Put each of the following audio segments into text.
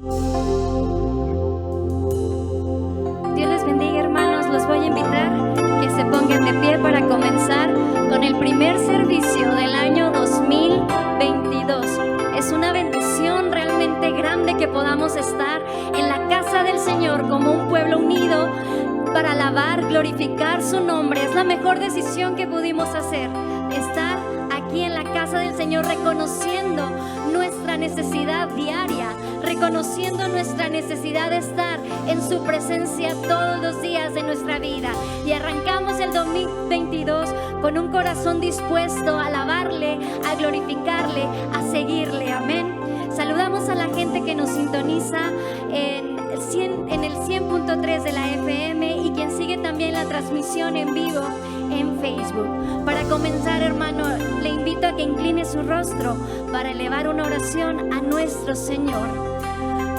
Dios les bendiga, hermanos. Los voy a invitar que se pongan de pie para comenzar con el primer servicio del año 2022. Es una bendición realmente grande que podamos estar en la casa del Señor como un pueblo unido para alabar, glorificar su nombre. Es la mejor decisión que pudimos hacer, estar aquí en la casa del Señor reconociendo nuestra necesidad diaria, reconociendo nuestra necesidad de estar en su presencia todos los días de nuestra vida. Y arrancamos el 2022 con un corazón dispuesto a alabarle, a glorificarle, a seguirle. Amén. Saludamos a la gente que nos sintoniza en el 100.3 de la FM y quien sigue también la transmisión en vivo en Facebook. Para comenzar, hermano, le invito a que incline su rostro para elevar una oración a nuestro Señor.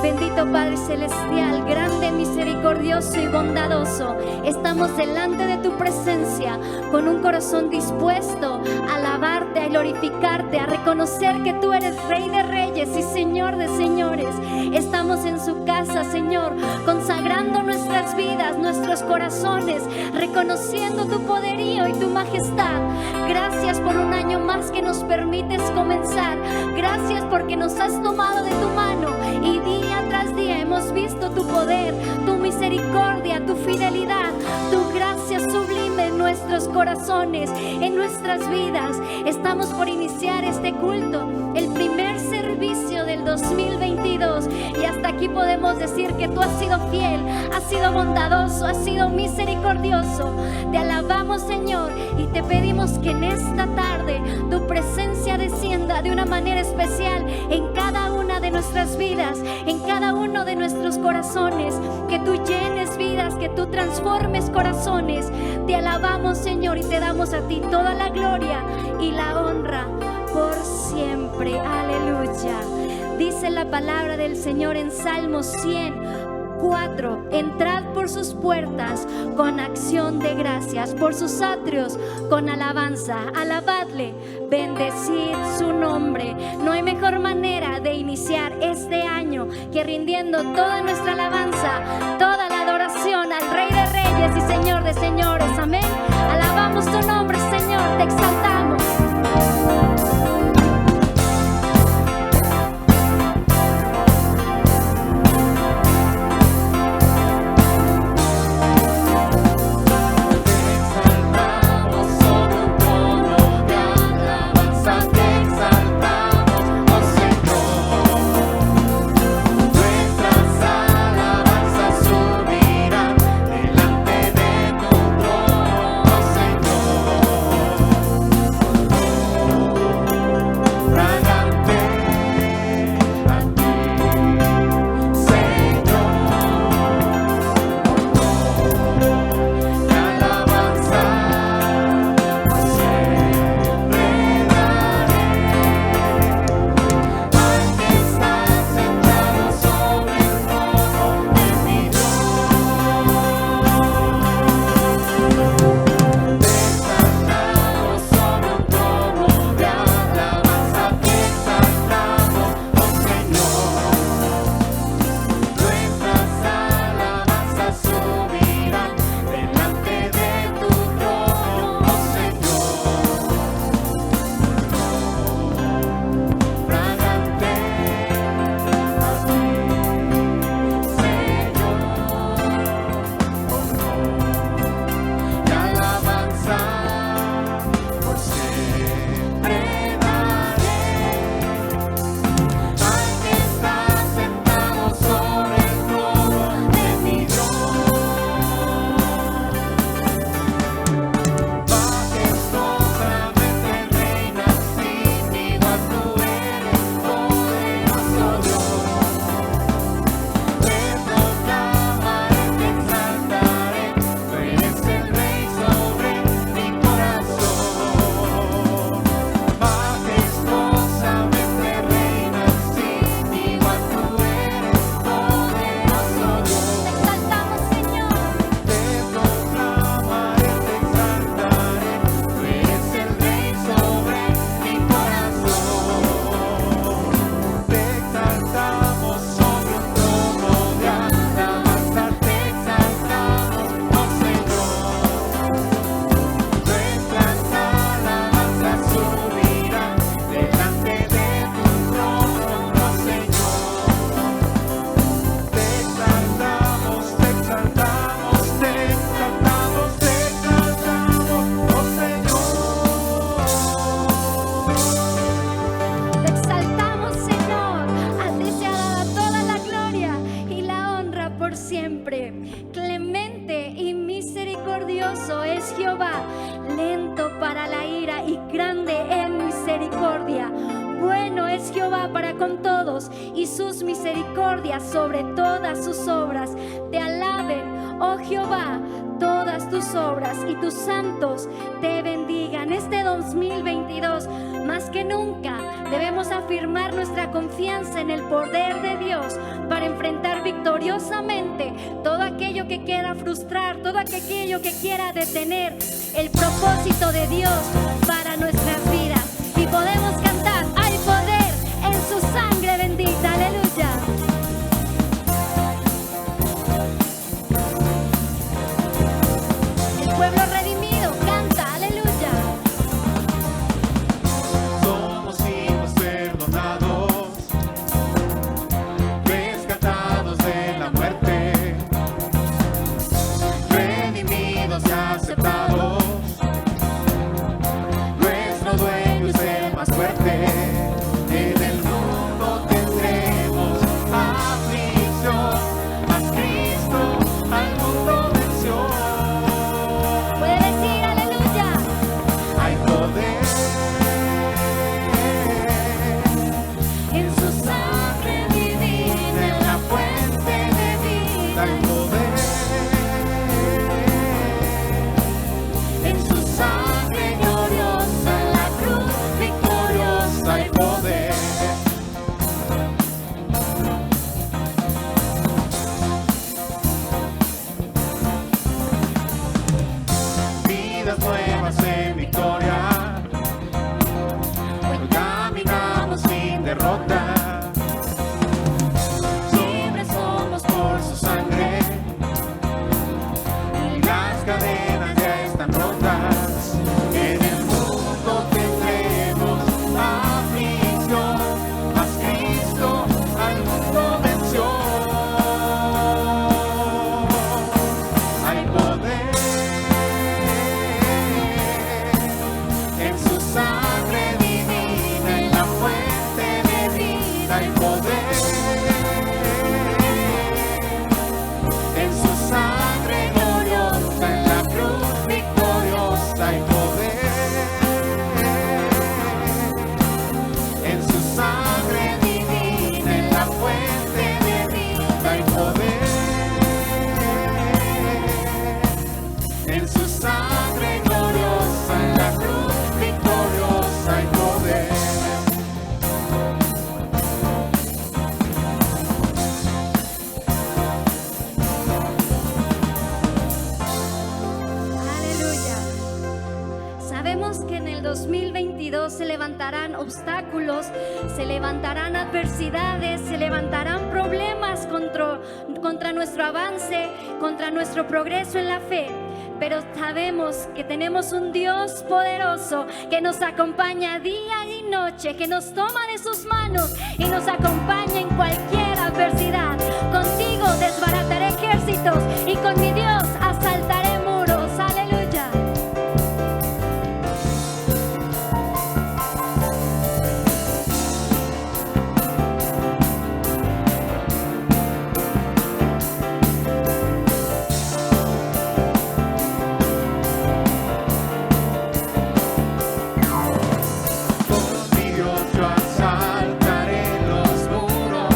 Bendito Padre Celestial, grande, misericordioso y bondadoso, estamos delante de tu presencia con un corazón dispuesto a alabarte, a glorificarte, a reconocer que tú eres Rey de Reyes y Señor de Señores. Estamos en su casa, Señor, consagrando nuestras vidas, nuestros corazones, reconociendo tu poderío y tu majestad. Gracias por un año más que nos permites comenzar. Gracias porque nos has tomado de tu mano y día tras día hemos visto tu poder, tu misericordia, tu fidelidad, tu gracia sublime en nuestros corazones, en nuestras vidas. Estamos por iniciar este culto, el primer servicio del 2022, y hasta aquí podemos decir que tú has sido fiel, has sido bondadoso, has sido misericordioso. Te alabamos, Señor, y te pedimos que en esta tarde tu presencia descienda de una manera especial en cada una de nuestras vidas, en cada uno de nuestros corazones, que tú llenes vidas, que tú transformes corazones. Te alabamos, Señor, y te damos a ti toda la gloria y la honra por siempre. Aleluya. Dice la palabra del Señor en Salmo 104: entrad por sus puertas con acción de gracias, por sus atrios con alabanza. Alabadle, bendecid su nombre. No hay mejor manera de iniciar este año que rindiendo toda nuestra alabanza, toda la adoración al Rey de Reyes y Señor de Señores. Amén. Alabamos tu nombre, Señor, te exaltamos. con todos y sus misericordias sobre todas sus obras. Te alaben, oh Jehová, todas tus obras y tus santos te bendigan. Este 2022, más que nunca, debemos afirmar nuestra confianza en el poder de Dios para enfrentar victoriosamente todo aquello que quiera frustrar, todo aquello que quiera detener el propósito de Dios para nuestras vidas. Y podemos cantar: hay poder en su sangre bendita, aleluya. El pueblo redimido canta, aleluya. Somos hijos perdonados, rescatados de la muerte, redimidos y aceptados. Nuestro dueño es el más fuerte. En el mundo tendremos aflicción, mas Cristo al mundo venció. Puede decir aleluya. Hay poder En su sangre divina, en la fuente de vida. Hay poder en su sangre gloriosa, en la cruz victoriosa. hay poder. Vidas nuevas en victoria, hoy caminamos sin derrota. Libres somos por su sangre y las cadenas ya están rotas. En el mundo tendremos aflicción, mas Cristo al mundo venció. Hay poder en su sangre divina, en la fuente de vida. Hay poder en su sangre gloriosa, en la cruz victoriosa. Hay poder en su sangre divina, en la fuente de vida. Hay poder en su sangre gloriosa, en la cruz victoriosa. Hay poder. Aleluya. Sabemos que en el 2022 se levantarán obstáculos, se levantarán adversidades, se levantarán problemas contra nuestro avance, contra nuestro progreso en la fe. Pero sabemos que tenemos un Dios poderoso que nos acompaña día y noche, que nos toma de sus manos y nos acompaña en cualquier adversidad. Contigo desbarataré ejércitos y con mi Dios asaltaré muros. Aleluya. Con mi Dios yo asaltaré los muros.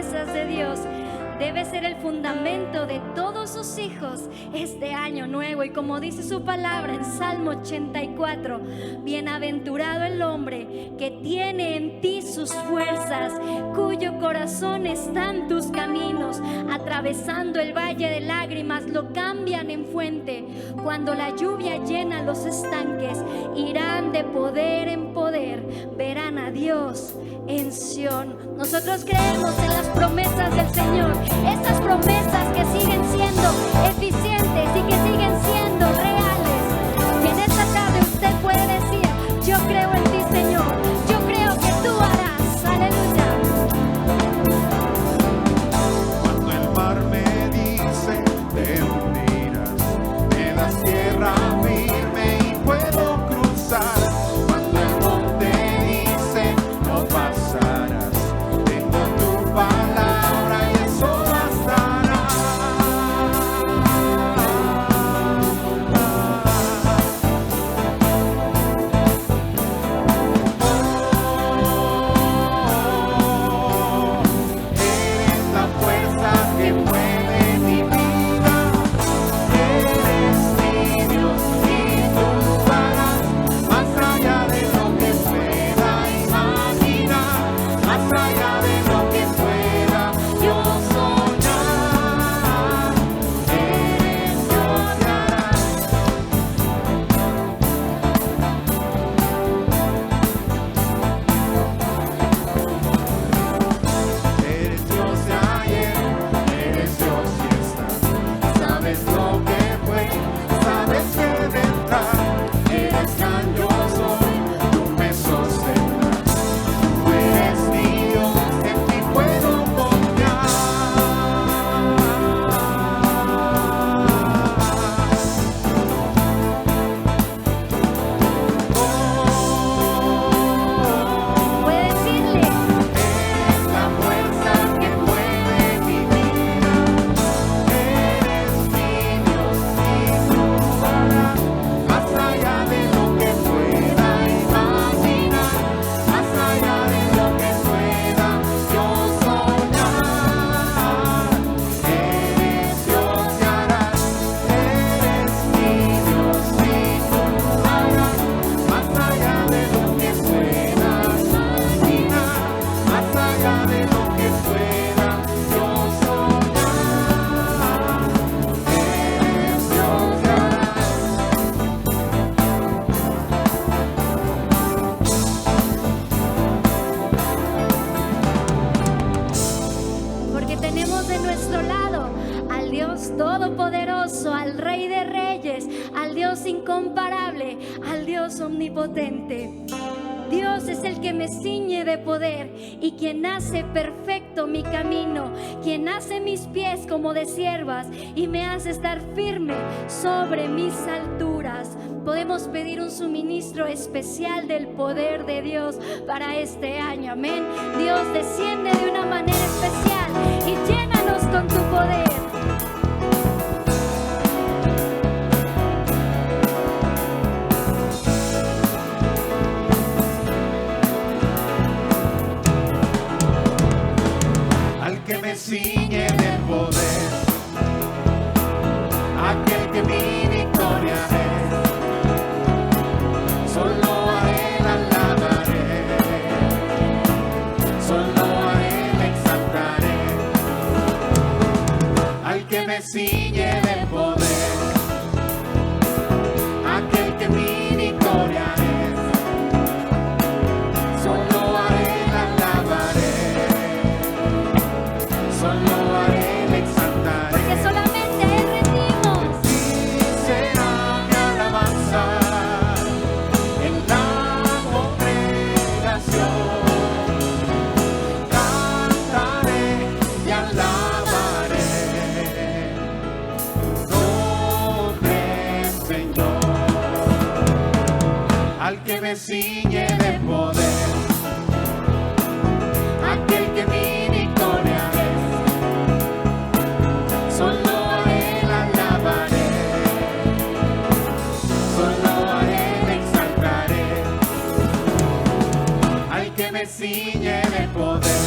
promesas de Dios debe ser el fundamento de todos sus hijos este año nuevo. Y como dice su palabra en Salmo 84, bienaventurado el hombre que tiene en ti sus fuerzas, cuyo corazón está en tus caminos. Atravesando el valle de lágrimas lo cambian en fuente. Cuando la lluvia llena los estanques, irán de poder en poder, verán a Dios en Sión. Nosotros creemos en las promesas del Señor, esas promesas que siguen siendo eficientes y que siguen siendo reales. Y en esta tarde usted puede decir: yo creo en ti, Señor, yo creo que tú harás. Aleluya. Cuando el mar me dice te hundirás, me das tierra firme y puedo cruzar. Cuando el monte dice no pasarás, tengo tu palabra y eso bastará. Eres la fuerza que mueve mi vida, eres mi Dios y tú harás más allá de lo que pueda imaginar, más allá de lo que pueda yo soñar. Eres Dios y harás. Eres Dios de ayer, eres Dios y estás. Sabes lo que fue, sabes que vendrá. Eres gran yo soy, tú me sostendrás. Tú eres mi Dios, en ti puedo confiar. Puede decirle: Eres la fuerza que mueve mi vida, eres mi Dios y tú harás más allá de lo que pueda imaginar, más allá de lo que pueda yo soñar. Eres Dios y harás, eres mi Dios y tú harás más allá de lo que pueda imaginar, más allá de lo que pueda yo soñar. Eres Dios y harás. porque tenemos de nuestro lado al Dios todopoderoso, al Rey de Reyes, al Dios incomparable, al Dios omnipotente. Dios es el que me ciñe de poder y quien hace perfecto mi camino, quien hace mis pies como de siervas y me hace estar firme sobre mis alturas. Podemos pedir un suministro especial del poder de Dios para este año. Amén. Dios, desciende de una manera especial y llénanos con tu poder. Al que me ciñe de poder, aquel que mi victoria es, solo a él alabaré, solo a él exaltaré. Al que me ciñe de poder, aquel que mi victoria es, solo a él alabaré, solo a él exaltaré. Porque solamente a Él rendimos. Y será mi alabanza en la congregación. Cantaré y alabaré tu nombre, Señor. Al que me ciñe de poder, aquel que mi victoria es, solo a él alabaré, solo a él exaltaré. Al que me ciñe de poder,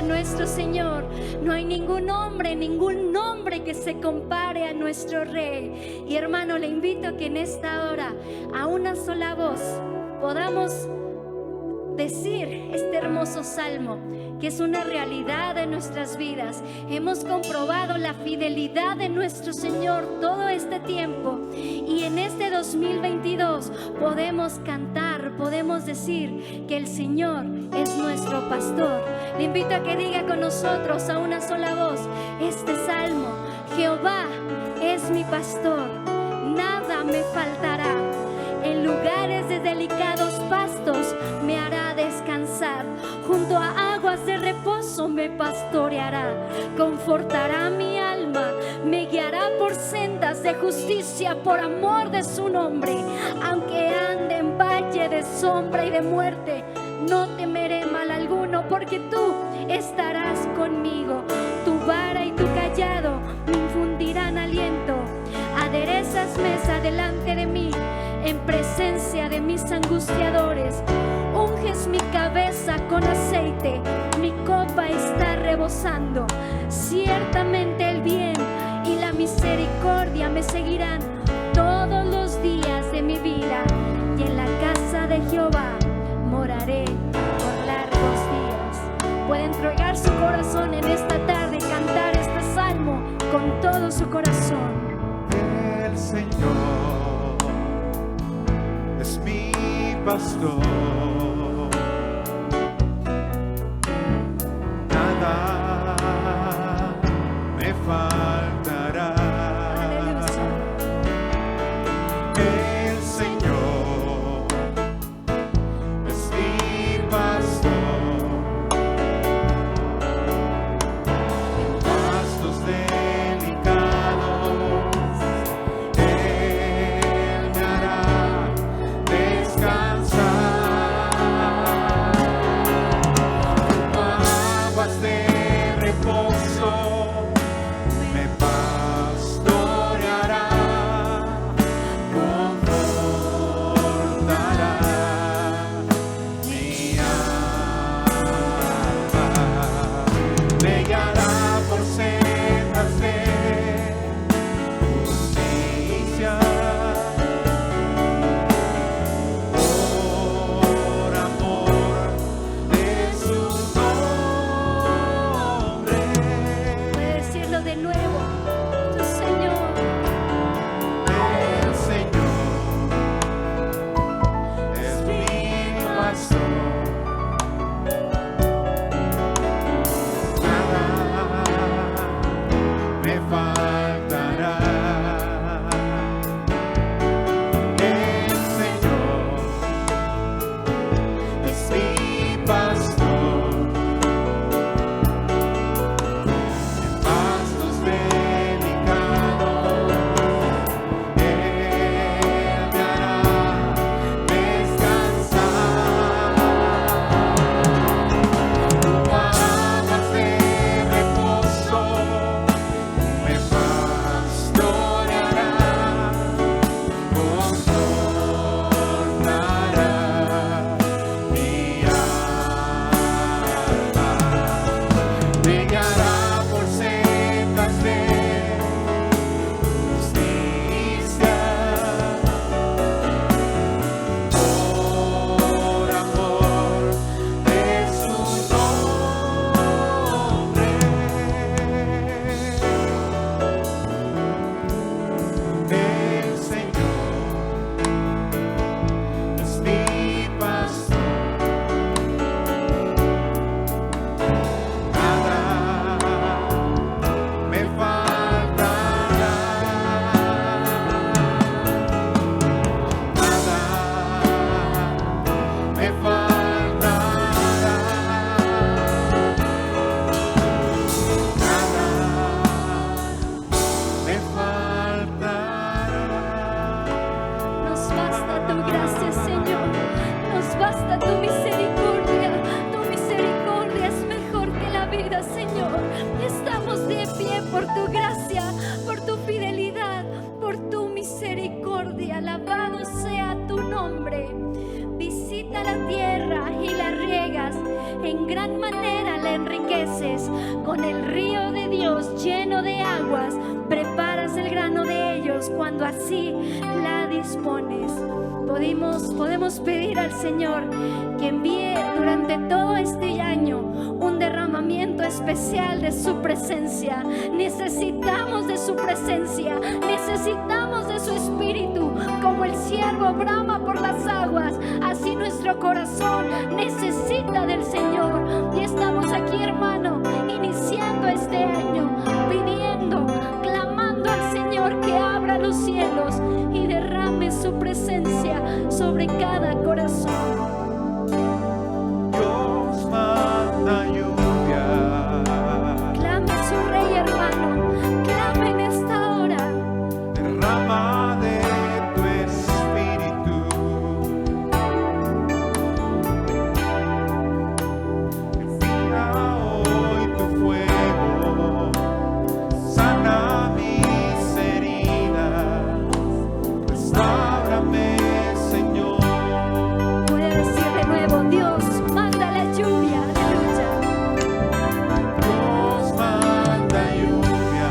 nuestro Señor. No hay ningún hombre, ningún nombre que se compare a nuestro Rey. Y hermano, le invito a que en esta hora, a una sola voz, podamos decir este hermoso salmo, que es una realidad de nuestras vidas. Hemos comprobado la fidelidad de nuestro Señor todo este tiempo, y en este 2022 podemos cantar, podemos decir que el Señor es nuestro pastor. Le invito a que diga con nosotros a una sola voz este salmo: Jehová es mi pastor, nada me faltará. En lugares de delicados pastos me hará descansar. Junto a aguas de reposo me pastoreará. Confortará mi alma, me guiará por sendas de justicia por amor de su nombre. Aunque ande en valle de sombra y de muerte, no temeré mal alguno, porque tú estarás conmigo. Tu vara y tu cayado me infundirán aliento. Aderezas mesa delante de mí, en presencia de mis angustiadores. Unges mi cabeza con aceite, mi copa está rebosando. Ciertamente el bien y la misericordia me seguirán todos los días de mi vida, y en la casa de Jehová moraré por largos días. Puede entregar su corazón en esta tarde y cantar este salmo con todo su corazón. El Señor es mi pastor, nada me faltará. El Señor es mi pastor, en pastos delicados Él me hará descansar. Junto a aguas de reposo me pastoreará. Confortará mi alma, me guiará por sendas de justicia por amor de su nombre. Puede decirlo de nuevo: tu Señor El Señor es mi pastor, nada me faltará. El Señor es mi pastor, en pastos delicados Él me hará descansar. Junto a aguas de reposo me con el río de Dios lleno de aguas, preparas el grano de ellos cuando así la dispones. Podemos pedir al Señor que envíe durante todo este año un derramamiento especial de su presencia. Necesitamos de su presencia, necesitamos de su espíritu. Como el siervo brama por las aguas, así nuestro corazón necesita del Señor. Y estamos aquí, hermano, iniciando este año, pidiendo, clamando al Señor que abra los cielos y derrame su presencia sobre cada corazón. Dios manda lluvia. Clame a su Rey, hermano, clame en esta hora. Derrama de tu espíritu. Envía hoy tu fuego. Sana mis heridas. Restáurame, Señor. Voy a decir de nuevo: Dios manda la lluvia, aleluya. Dios manda lluvia.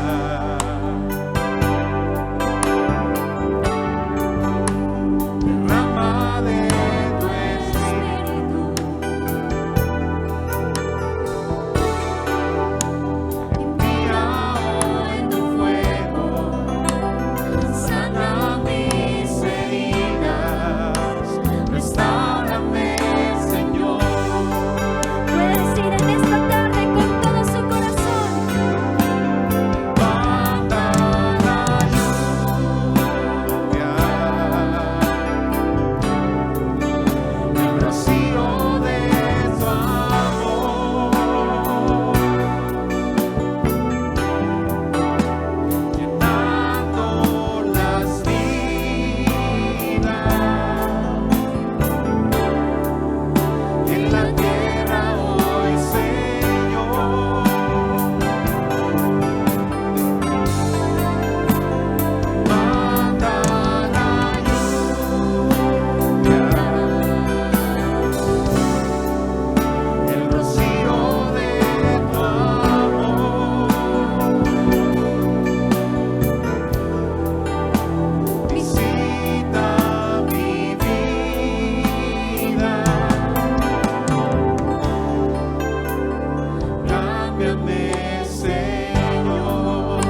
Derrama de tu espíritu. Envía hoy tu fuego. Sana mis heridas. Restaurame, Señor. Puede decir en esta tarde con todo su corazón: Manda la lluvia. El rocío de tu amor. Llenando las vidas en la tierra hoy, Señor. Manda la lluvia, el rocío de tu amor. Visita mi vida, cámbiame, Señor.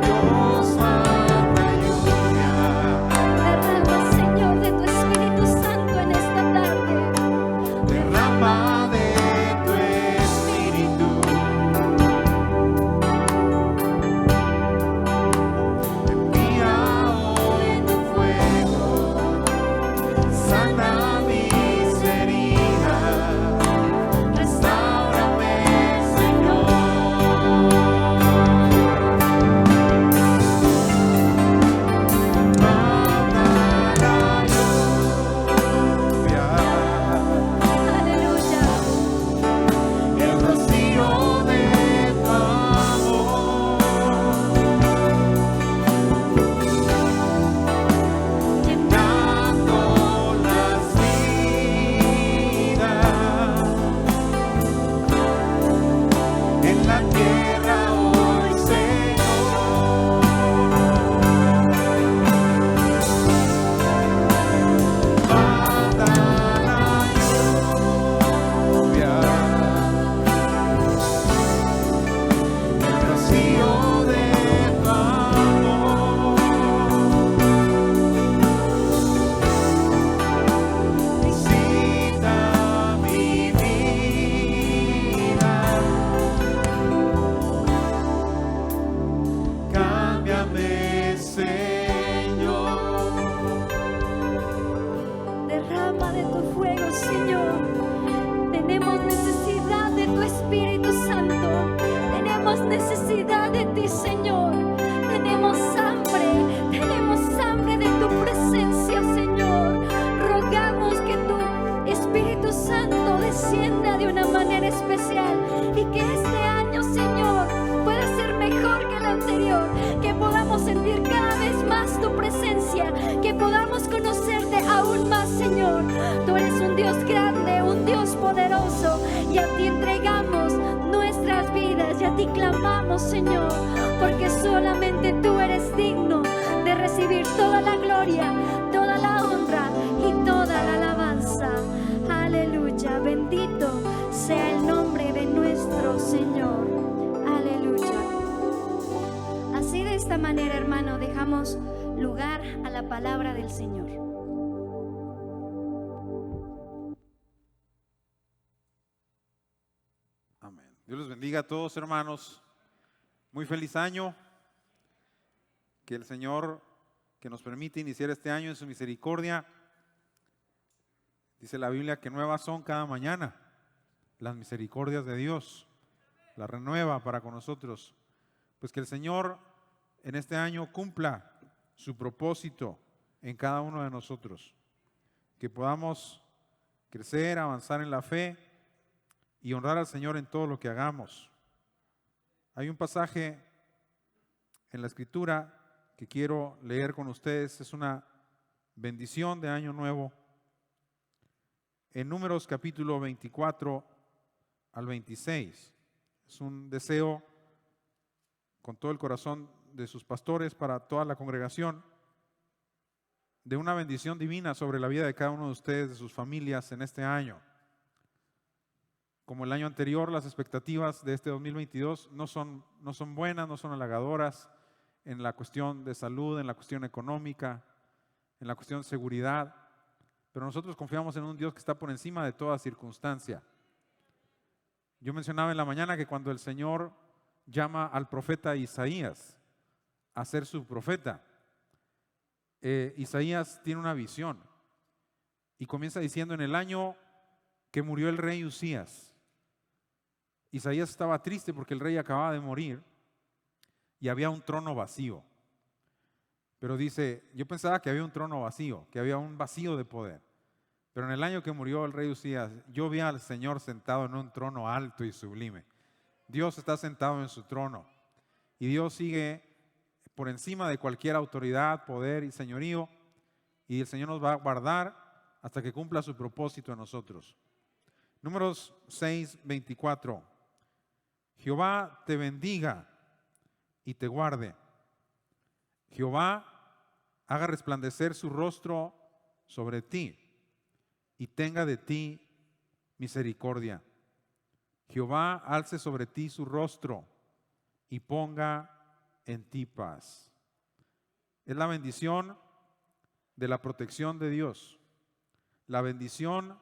Dios manda lluvia. derrama, Señor, de tu Espíritu Santo en esta tarde. Derrama de tu espíritu. Envía hoy tu fuego. Sana mis heridas. Restáurame, Señor. Manda la lluvia. Aleluya. El rocío de tu amor. Llenando las vidas en la tierra hoy, Señor. Manda la lluvia. El rocío de tu amor. Visita mi vida. Cámbiame, Señor. Derrama de tu fuego, Señor. Tenemos necesidad de tu Espíritu Santo. Tenemos necesidad de ti, Señor. Tenemos hambre de tu presencia, Señor. Rogamos que tu Espíritu Santo descienda de una manera especial y que este año, Señor, pueda ser mejor que el anterior, que podamos sentir cada vez más tu presencia, que podamos conocerte aún más, Señor. Tú eres un Dios grande, un Dios clamamos, Señor, porque solamente tú eres digno de recibir toda la gloria, toda la honra y toda la alabanza. Aleluya, bendito sea el nombre de nuestro Señor. Aleluya. Así de esta manera, hermano, dejamos lugar a la palabra del Señor. Amén. Dios los bendiga a todos, hermanos. Muy feliz año. Que el Señor, que nos permite iniciar este año en su misericordia, dice la Biblia que nuevas son cada mañana las misericordias de Dios. Las renueva para con nosotros. Pues que el Señor en este año cumpla su propósito en cada uno de nosotros. Que podamos crecer, avanzar en la fe y honrar al Señor en todo lo que hagamos. Hay un pasaje en la Escritura que quiero leer con ustedes. Es una bendición de Año Nuevo. En Números capítulo 24 al 26. Es un deseo con todo el corazón de sus pastores para toda la congregación, de una bendición divina sobre la vida de cada uno de ustedes, de sus familias en este año. Como el año anterior, las expectativas de este 2022 no son buenas, no son halagadoras en la cuestión de salud, en la cuestión económica, en la cuestión de seguridad, pero nosotros confiamos en un Dios que está por encima de toda circunstancia. Yo mencionaba en la mañana que cuando el Señor llama al profeta Isaías a ser su profeta, Isaías tiene una visión y comienza diciendo: en el año que murió el rey Usías. Isaías estaba triste porque el rey acababa de morir y había un trono vacío. Pero dice: yo pensaba que había un trono vacío, que había un vacío de poder. Pero en el año que murió el rey Usías, yo vi al Señor sentado en un trono alto y sublime. Dios está sentado en su trono y Dios sigue por encima de cualquier autoridad, poder y señorío, y el Señor nos va a guardar hasta que cumpla su propósito en nosotros. Números 6:24. Jehová te bendiga y te guarde. Jehová haga resplandecer su rostro sobre ti y tenga de ti misericordia. Jehová alce sobre ti su rostro y ponga en ti paz. Es la bendición de la protección de Dios, la bendición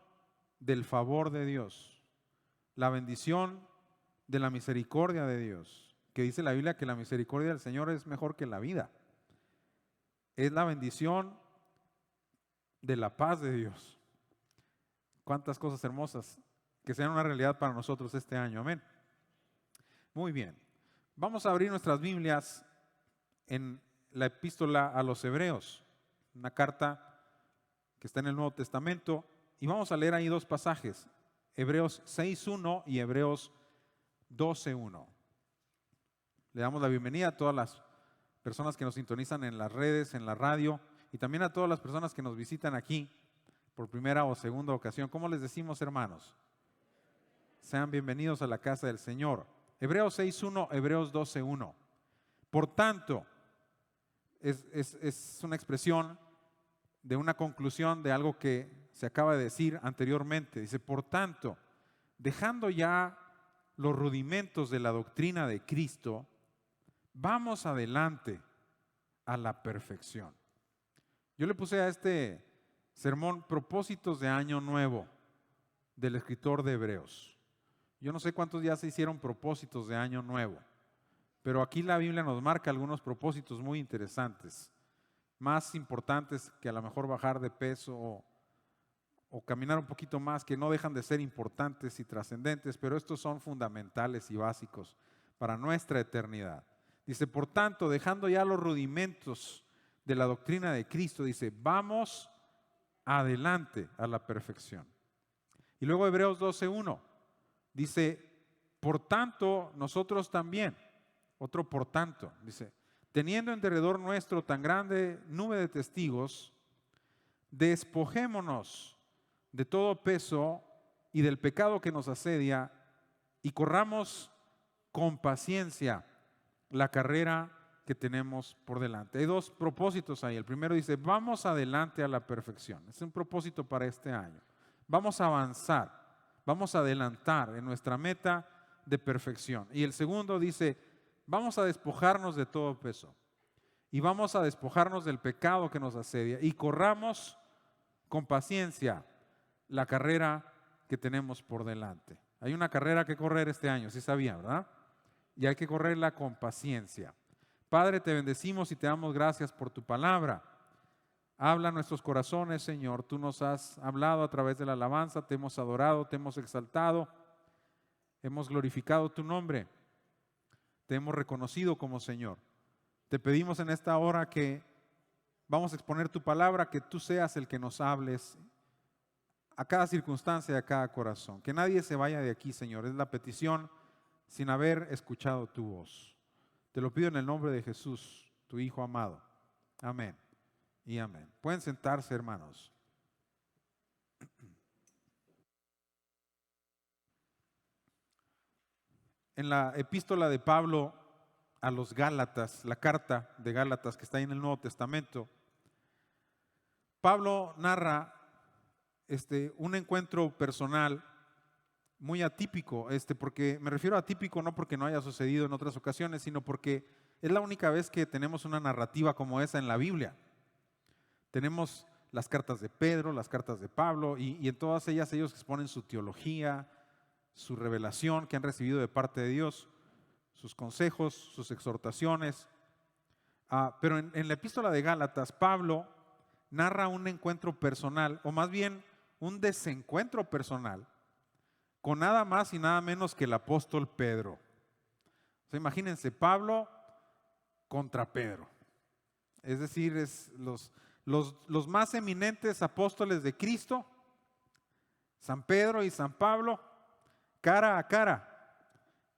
del favor de Dios, la bendición de la misericordia de Dios, que dice la Biblia que la misericordia del Señor es mejor que la vida. Es la bendición de la paz de Dios. Cuántas cosas hermosas que sean una realidad para nosotros este año. Amén. Muy bien. Vamos a abrir nuestras Biblias en la epístola a los Hebreos, una carta que está en el Nuevo Testamento, y vamos a leer ahí dos pasajes, Hebreos 6:1 y Hebreos 12:1. Le damos la bienvenida a todas las personas que nos sintonizan en las redes, en la radio, y también a todas las personas que nos visitan aquí por primera o segunda ocasión. ¿Cómo les decimos, hermanos? Sean bienvenidos a la casa del Señor. Hebreos 6:1, Hebreos 12:1. Por tanto, es una expresión de una conclusión de algo que se acaba de decir anteriormente. Dice: por tanto, dejando ya los rudimentos de la doctrina de Cristo, vamos adelante a la perfección. Yo le puse a este sermón propósitos de año nuevo del escritor de Hebreos. Yo no sé cuántos ya se hicieron propósitos de año nuevo, pero aquí la Biblia nos marca algunos propósitos muy interesantes, más importantes que a lo mejor bajar de peso o caminar un poquito más, que no dejan de ser importantes y trascendentes, pero estos son fundamentales y básicos para nuestra eternidad. Dice: por tanto, dejando ya los rudimentos de la doctrina de Cristo, dice, vamos adelante a la perfección. Y luego Hebreos 12:1 dice: por tanto, nosotros también, otro por tanto, dice, teniendo en derredor nuestro tan grande nube de testigos, despojémonos de todo peso y del pecado que nos asedia y corramos con paciencia la carrera que tenemos por delante. Hay dos propósitos ahí. El primero dice, vamos adelante a la perfección. Es un propósito para este año. Vamos a avanzar, vamos a adelantar en nuestra meta de perfección. Y el segundo dice, vamos a despojarnos de todo peso y vamos a despojarnos del pecado que nos asedia y corramos con paciencia la carrera que tenemos por delante. Hay una carrera que correr este año, sí sabía, ¿verdad? Y hay que correrla con paciencia. Padre, te bendecimos y te damos gracias por tu palabra. Habla a nuestros corazones, Señor. Tú nos has hablado a través de la alabanza, te hemos adorado, te hemos exaltado, hemos glorificado tu nombre, te hemos reconocido como Señor. Te pedimos en esta hora que vamos a exponer tu palabra, que tú seas el que nos hables a cada circunstancia, a cada corazón. Que nadie se vaya de aquí, Señor. Es la petición sin haber escuchado tu voz. Te lo pido en el nombre de Jesús, tu Hijo amado. Amén y amén. Pueden sentarse, hermanos. En la epístola de Pablo a los Gálatas, la carta de Gálatas que está ahí en el Nuevo Testamento, Pablo narra un encuentro personal muy atípico, porque me refiero a atípico no porque no haya sucedido en otras ocasiones, sino porque es la única vez que tenemos una narrativa como esa en la Biblia. Tenemos las cartas de Pedro, las cartas de Pablo, y en todas ellas ellos exponen su teología, su revelación que han recibido de parte de Dios, sus consejos, sus exhortaciones. Pero en la epístola de Gálatas, Pablo narra un encuentro personal, o más bien un desencuentro personal, con nada más y nada menos que el apóstol Pedro. O sea, imagínense, Pablo contra Pedro. Es decir, los más eminentes apóstoles de Cristo, San Pedro y San Pablo, cara a cara.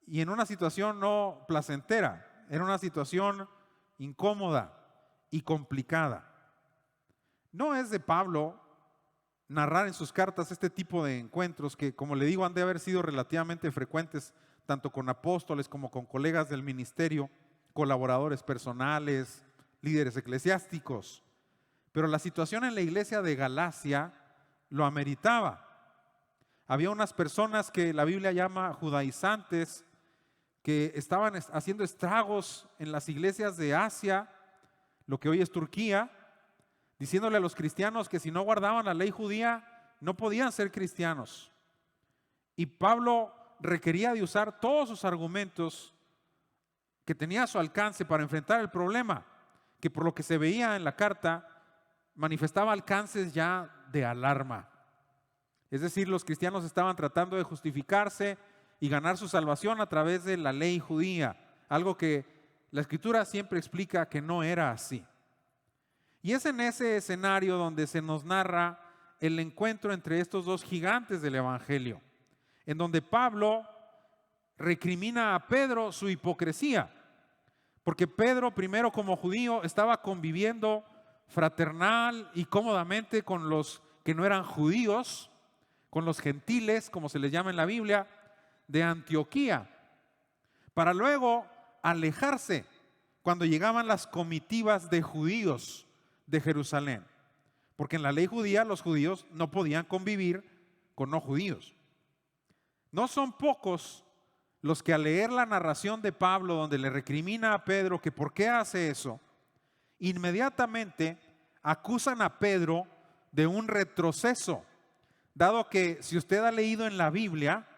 Y en una situación no placentera, era una situación incómoda y complicada. No es de Pablo narrar en sus cartas este tipo de encuentros que, como le digo, han de haber sido relativamente frecuentes tanto con apóstoles como con colegas del ministerio, colaboradores personales, líderes eclesiásticos. Pero la situación en la iglesia de Galacia lo ameritaba. Había unas personas que la Biblia llama judaizantes que estaban haciendo estragos en las iglesias de Asia, lo que hoy es Turquía, diciéndole a los cristianos que si no guardaban la ley judía no podían ser cristianos. Y Pablo requería de usar todos sus argumentos que tenía a su alcance para enfrentar el problema, que por lo que se veía en la carta manifestaba alcances ya de alarma. Es decir, los cristianos estaban tratando de justificarse y ganar su salvación a través de la ley judía, algo que la Escritura siempre explica que no era así. Y es en ese escenario donde se nos narra el encuentro entre estos dos gigantes del Evangelio, en donde Pablo recrimina a Pedro su hipocresía, porque Pedro, primero como judío, estaba conviviendo fraternal y cómodamente con los que no eran judíos, con los gentiles, como se les llama en la Biblia, de Antioquía, para luego alejarse cuando llegaban las comitivas de judíos de Jerusalén, porque en la ley judía los judíos no podían convivir con no judíos. No son pocos los que al leer la narración de Pablo donde le recrimina a Pedro que por qué hace eso, inmediatamente acusan a Pedro de un retroceso, dado que si usted ha leído en la Biblia,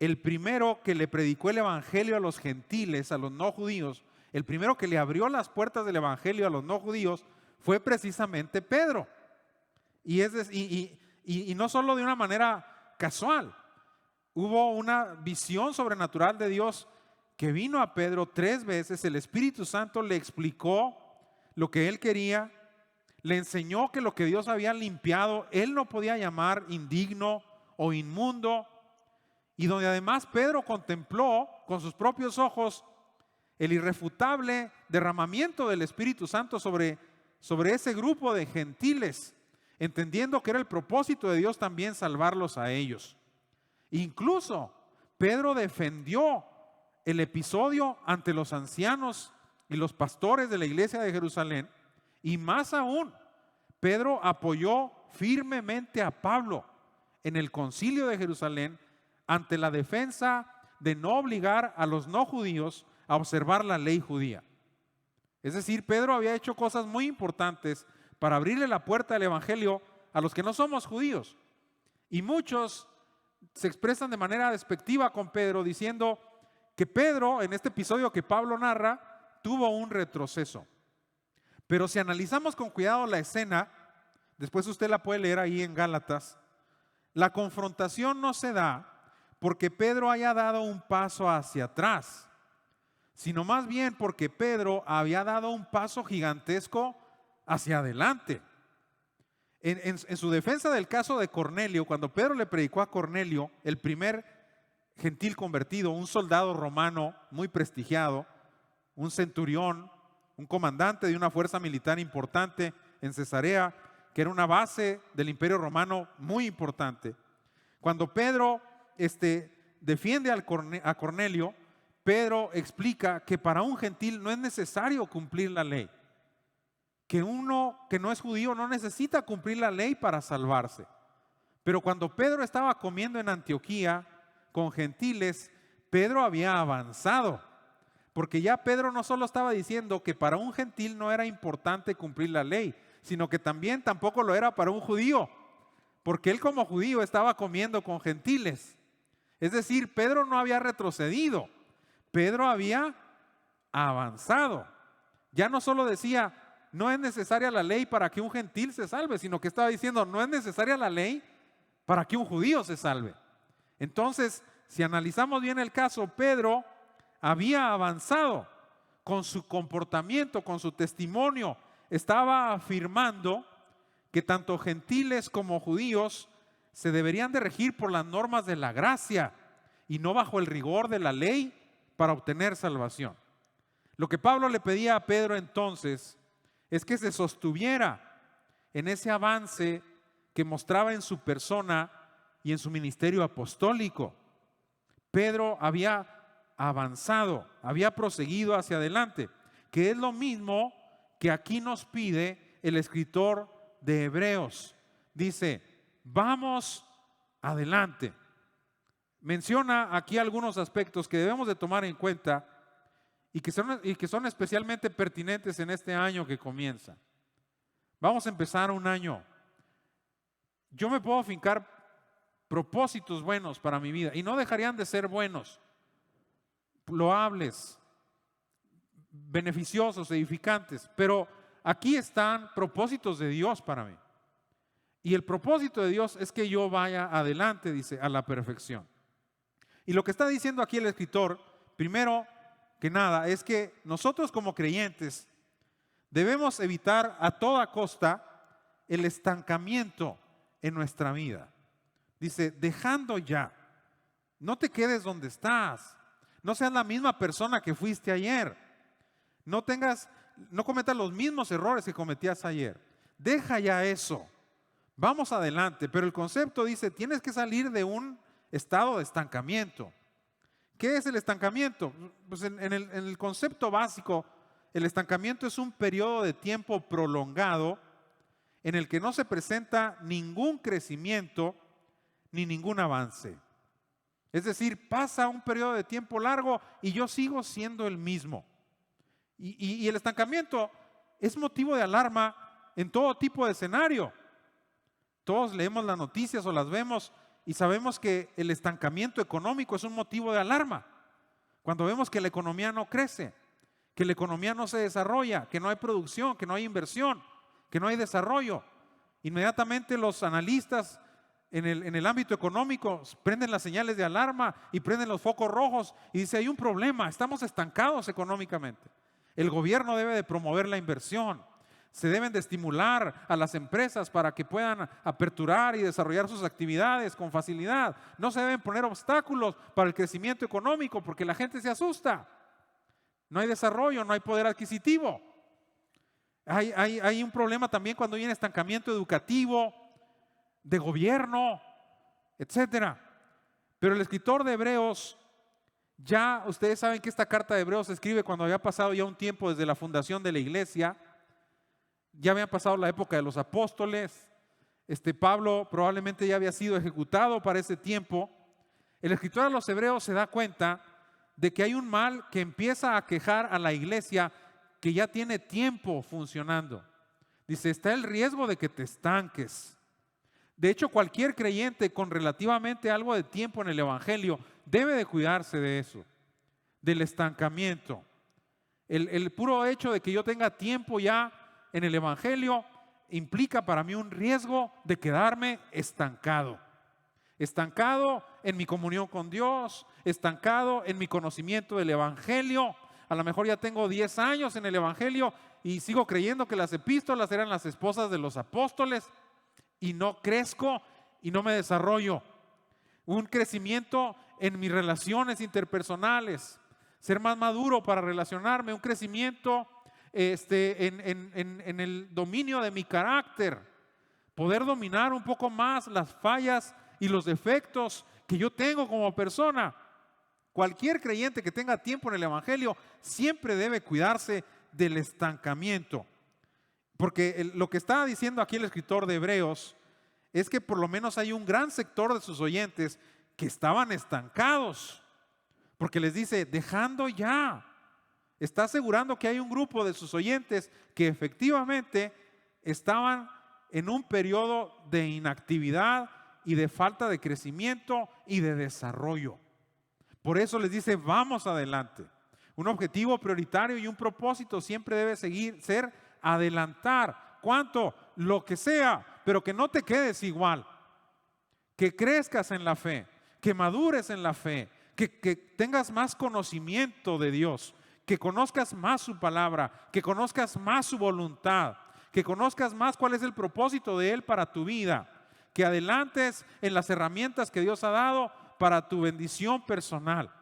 el primero que le predicó el evangelio a los gentiles, a los no judíos, el primero que le abrió las puertas del evangelio a los no judíos fue precisamente Pedro. Y no solo de una manera casual, hubo una visión sobrenatural de Dios que vino a Pedro 3 veces. El Espíritu Santo le explicó lo que él quería, le enseñó que lo que Dios había limpiado, él no podía llamar indigno o inmundo, y donde además Pedro contempló con sus propios ojos el irrefutable derramamiento del Espíritu Santo sobre ese grupo de gentiles, entendiendo que era el propósito de Dios también salvarlos a ellos. Incluso Pedro defendió el episodio ante los ancianos y los pastores de la iglesia de Jerusalén, y más aún, Pedro apoyó firmemente a Pablo en el concilio de Jerusalén ante la defensa de no obligar a los no judíos a observar la ley judía. Es decir, Pedro había hecho cosas muy importantes para abrirle la puerta del evangelio a los que no somos judíos. Y muchos se expresan de manera despectiva con Pedro, diciendo que Pedro, en este episodio que Pablo narra, tuvo un retroceso. Pero si analizamos con cuidado la escena, después usted la puede leer ahí en Gálatas, la confrontación no se da porque Pedro haya dado un paso hacia atrás, sino más bien porque Pedro había dado un paso gigantesco hacia adelante. En su defensa del caso de Cornelio, cuando Pedro le predicó a Cornelio, el primer gentil convertido, un soldado romano muy prestigiado, un centurión, un comandante de una fuerza militar importante en Cesarea, que era una base del Imperio Romano muy importante. Cuando Pedro defiende a Cornelio, Pedro explica que para un gentil no es necesario cumplir la ley, que uno que no es judío no necesita cumplir la ley para salvarse. Pero cuando Pedro estaba comiendo en Antioquía con gentiles, Pedro había avanzado, porque ya Pedro no solo estaba diciendo que para un gentil no era importante cumplir la ley, sino que también tampoco lo era para un judío, porque él como judío estaba comiendo con gentiles. Es decir, Pedro no había retrocedido, Pedro había avanzado. Ya no solo decía, no es necesaria la ley para que un gentil se salve, sino que estaba diciendo, no es necesaria la ley para que un judío se salve. Entonces, si analizamos bien el caso, Pedro había avanzado con su comportamiento, con su testimonio. Estaba afirmando que tanto gentiles como judíos se deberían de regir por las normas de la gracia y no bajo el rigor de la ley para obtener salvación. Lo que Pablo le pedía a Pedro entonces es que se sostuviera en ese avance que mostraba en su persona y en su ministerio apostólico. Pedro había avanzado, había proseguido hacia adelante, que es lo mismo que aquí nos pide el escritor de Hebreos. Dice, vamos adelante. Menciona aquí algunos aspectos que debemos de tomar en cuenta y que son especialmente pertinentes en este año que comienza. Vamos a empezar un año. Yo me puedo fincar propósitos buenos para mi vida y no dejarían de ser buenos, loables, beneficiosos, edificantes, pero aquí están propósitos de Dios para mí. Y el propósito de Dios es que yo vaya adelante, dice, a la perfección. Y lo que está diciendo aquí el escritor, primero que nada, es que nosotros como creyentes debemos evitar a toda costa el estancamiento en nuestra vida. Dice, dejando ya, no te quedes donde estás, no seas la misma persona que fuiste ayer, no cometas los mismos errores que cometías ayer, deja ya eso, vamos adelante. Pero el concepto dice, tienes que salir de un estado de estancamiento. ¿Qué es el estancamiento? Pues en el concepto básico, el estancamiento es un periodo de tiempo prolongado en el que no se presenta ningún crecimiento ni ningún avance. Es decir, pasa un periodo de tiempo largo y yo sigo siendo el mismo. Y el estancamiento es motivo de alarma en todo tipo de escenario. Todos leemos las noticias o las vemos y sabemos que el estancamiento económico es un motivo de alarma. Cuando vemos que la economía no crece, que la economía no se desarrolla, que no hay producción, que no hay inversión, que no hay desarrollo, inmediatamente los analistas en el ámbito económico prenden las señales de alarma y prenden los focos rojos y dice, hay un problema, estamos estancados económicamente. El gobierno debe de promover la inversión. Se deben de estimular a las empresas para que puedan aperturar y desarrollar sus actividades con facilidad. No se deben poner obstáculos para el crecimiento económico porque la gente se asusta. No hay desarrollo, no hay poder adquisitivo. Hay un problema también cuando hay un estancamiento educativo, de gobierno, etcétera. Pero el escritor de Hebreos Ya ustedes saben que esta carta de Hebreos se escribe cuando había pasado ya un tiempo desde la fundación de la iglesia. Ya había pasado la época de los apóstoles. Pablo probablemente ya había sido ejecutado para ese tiempo. El escritor a los Hebreos se da cuenta de que hay un mal que empieza a quejar a la iglesia que ya tiene tiempo funcionando. Dice, está el riesgo de que te estanques. De hecho, cualquier creyente con relativamente algo de tiempo en el evangelio debe de cuidarse de eso, del estancamiento. El puro hecho de que yo tenga tiempo ya en el evangelio implica para mí un riesgo de quedarme estancado. Estancado en mi comunión con Dios, estancado en mi conocimiento del evangelio. A lo mejor ya tengo 10 años en el evangelio y sigo creyendo que las epístolas eran las esposas de los apóstoles y no crezco y no me desarrollo. Un crecimiento en mis relaciones interpersonales, ser más maduro para relacionarme, un crecimiento en el dominio de mi carácter, poder dominar un poco más las fallas y los defectos que yo tengo como persona. Cualquier creyente que tenga tiempo en el evangelio siempre debe cuidarse del estancamiento, porque lo que está diciendo aquí el escritor de Hebreos es que por lo menos hay un gran sector de sus oyentes que estaban estancados, porque les dice, dejando ya. Está asegurando que hay un grupo de sus oyentes que efectivamente estaban en un periodo de inactividad y de falta de crecimiento y de desarrollo. Por eso les dice, vamos adelante. Un objetivo prioritario y un propósito siempre debe ser adelantar. ¿Cuánto? Lo que sea, pero que no te quedes igual. Que crezcas en la fe, que madures en la fe, que tengas más conocimiento de Dios, que conozcas más su palabra, que conozcas más su voluntad, que conozcas más cuál es el propósito de Él para tu vida, que adelantes en las herramientas que Dios ha dado para tu bendición personal,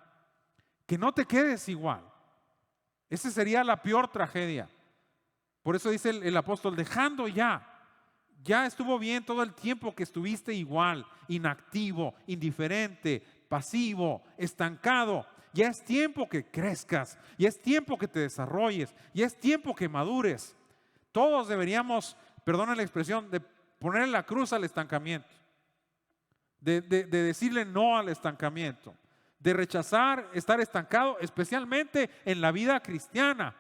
que no te quedes igual. Esa sería la peor tragedia. Por eso dice el apóstol, dejando ya. Ya estuvo bien todo el tiempo que estuviste igual, inactivo, indiferente, pasivo, estancado. Ya es tiempo que crezcas, ya es tiempo que te desarrolles, ya es tiempo que madures. Todos deberíamos, perdona la expresión, de ponerle la cruz al estancamiento, de decirle no al estancamiento, de rechazar estar estancado, especialmente en la vida cristiana.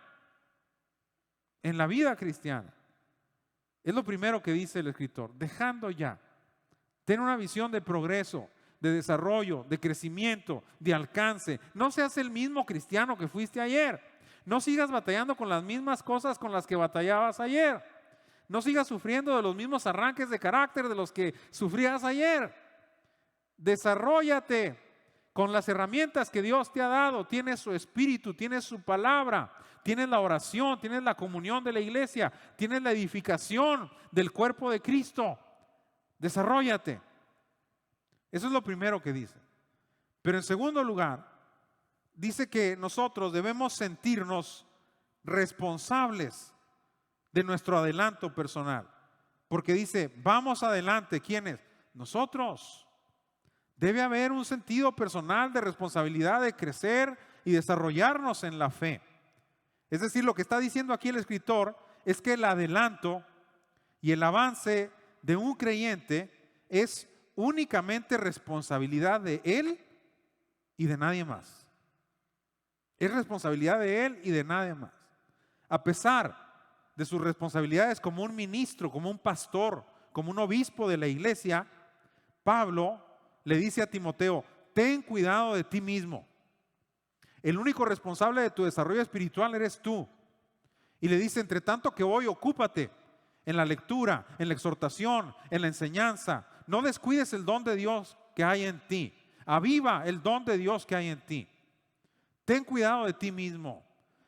En la vida cristiana. Es lo primero que dice el escritor, dejando ya. Ten una visión de progreso, de desarrollo, de crecimiento, de alcance. No seas el mismo cristiano que fuiste ayer. No sigas batallando con las mismas cosas con las que batallabas ayer. No sigas sufriendo de los mismos arranques de carácter de los que sufrías ayer. Desarróllate con las herramientas que Dios te ha dado. Tienes su espíritu, tienes su palabra, tienes la oración, tienes la comunión de la iglesia, tienes la edificación del cuerpo de Cristo. Desarróllate. Eso es lo primero que dice. Pero en segundo lugar, dice que nosotros debemos sentirnos responsables de nuestro adelanto personal. Porque dice, vamos adelante. ¿Quiénes? Nosotros. Debe haber un sentido personal de responsabilidad de crecer y desarrollarnos en la fe. Es decir, lo que está diciendo aquí el escritor es que el adelanto y el avance de un creyente es únicamente responsabilidad de él y de nadie más. Es responsabilidad de él y de nadie más. A pesar de sus responsabilidades como un ministro, como un pastor, como un obispo de la iglesia, Pablo le dice a Timoteo, ten cuidado de ti mismo. El único responsable de tu desarrollo espiritual eres tú. Y le dice, entre tanto que voy, ocúpate en la lectura, en la exhortación, en la enseñanza. No descuides el don de Dios que hay en ti. Aviva el don de Dios que hay en ti. Ten cuidado de ti mismo.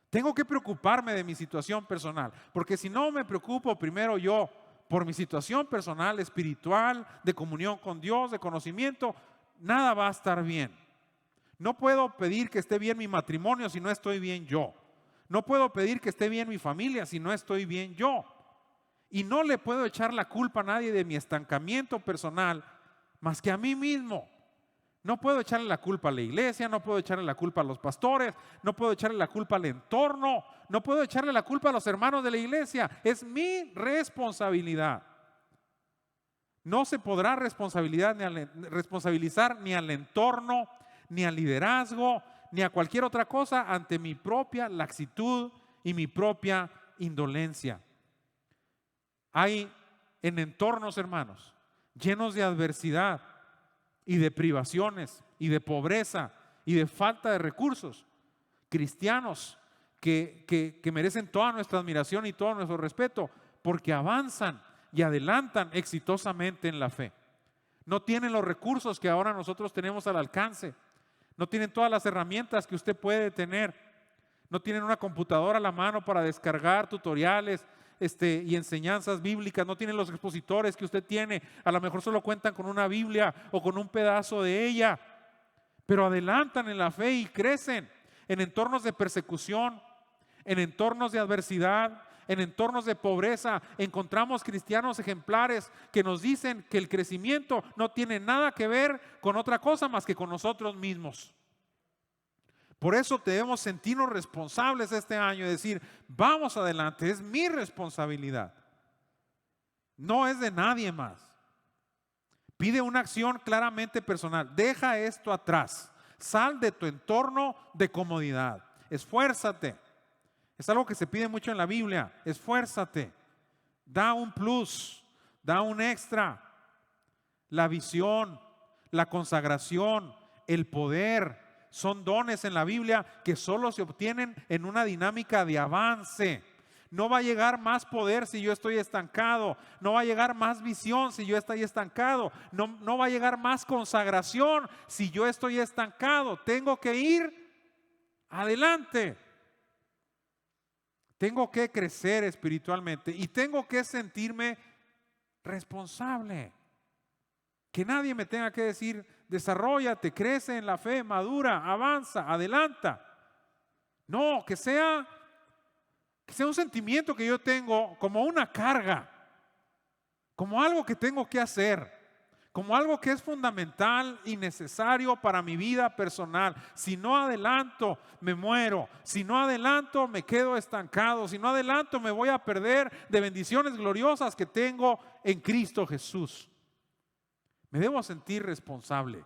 Tengo que preocuparme de mi situación personal, porque si no me preocupo primero yo por mi situación personal, espiritual, de comunión con Dios, de conocimiento, nada va a estar bien. No puedo pedir que esté bien mi matrimonio si no estoy bien yo. No puedo pedir que esté bien mi familia si no estoy bien yo. Y no le puedo echar la culpa a nadie de mi estancamiento personal más que a mí mismo. No puedo echarle la culpa a la iglesia, no puedo echarle la culpa a los pastores, no puedo echarle la culpa al entorno, no puedo echarle la culpa a los hermanos de la iglesia. Es mi responsabilidad. No se podrá responsabilizar ni al entorno, ni al liderazgo, ni a cualquier otra cosa ante mi propia laxitud y mi propia indolencia. Hay en entornos, hermanos, llenos de adversidad y de privaciones y de pobreza y de falta de recursos, cristianos que merecen toda nuestra admiración y todo nuestro respeto porque avanzan y adelantan exitosamente en la fe. No tienen los recursos que ahora nosotros tenemos al alcance, no tienen todas las herramientas que usted puede tener, no tienen una computadora a la mano para descargar tutoriales y enseñanzas bíblicas, no tienen los expositores que usted tiene, a lo mejor solo cuentan con una Biblia o con un pedazo de ella, pero adelantan en la fe y crecen en entornos de persecución, en entornos de adversidad, en entornos de pobreza. Encontramos cristianos ejemplares que nos dicen que el crecimiento no tiene nada que ver con otra cosa más que con nosotros mismos. Por eso debemos sentirnos responsables este año y decir, vamos adelante, es mi responsabilidad. No es de nadie más. Pide una acción claramente personal. Deja esto atrás. Sal de tu entorno de comodidad. Esfuérzate. Es algo que se pide mucho en la Biblia. Esfuérzate. Da un plus, da un extra. La visión, la consagración, el poder. Son dones en la Biblia que solo se obtienen en una dinámica de avance. No va a llegar más poder si yo estoy estancado. No va a llegar más visión si yo estoy estancado. No va a llegar más consagración si yo estoy estancado. Tengo que ir adelante. Tengo que crecer espiritualmente y tengo que sentirme responsable. Que nadie me tenga que decir, desarróllate, crece en la fe, madura, avanza, adelanta. No, que sea un sentimiento que yo tengo como una carga, como algo que tengo que hacer, como algo que es fundamental y necesario para mi vida personal. Si no adelanto, me muero. Si no adelanto, me quedo estancado. Si no adelanto, me voy a perder de bendiciones gloriosas que tengo en Cristo Jesús. Me debo sentir responsable.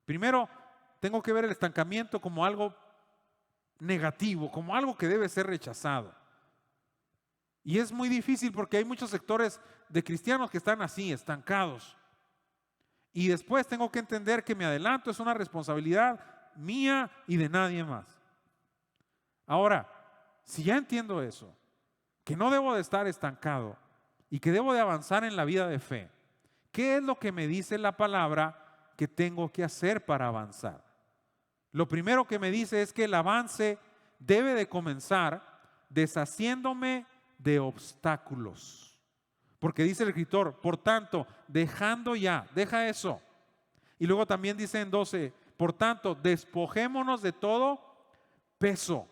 Primero, tengo que ver el estancamiento como algo negativo, como algo que debe ser rechazado. Y es muy difícil porque hay muchos sectores de cristianos que están así, estancados. Y después tengo que entender que mi adelanto es una responsabilidad mía y de nadie más. Ahora, si ya entiendo eso, que no debo de estar estancado y que debo de avanzar en la vida de fe, ¿qué es lo que me dice la palabra que tengo que hacer para avanzar? Lo primero que me dice es que el avance debe de comenzar deshaciéndome de obstáculos. Porque dice el escritor, por tanto, dejando ya, deja eso. Y luego también dice en 12, por tanto, despojémonos de todo peso.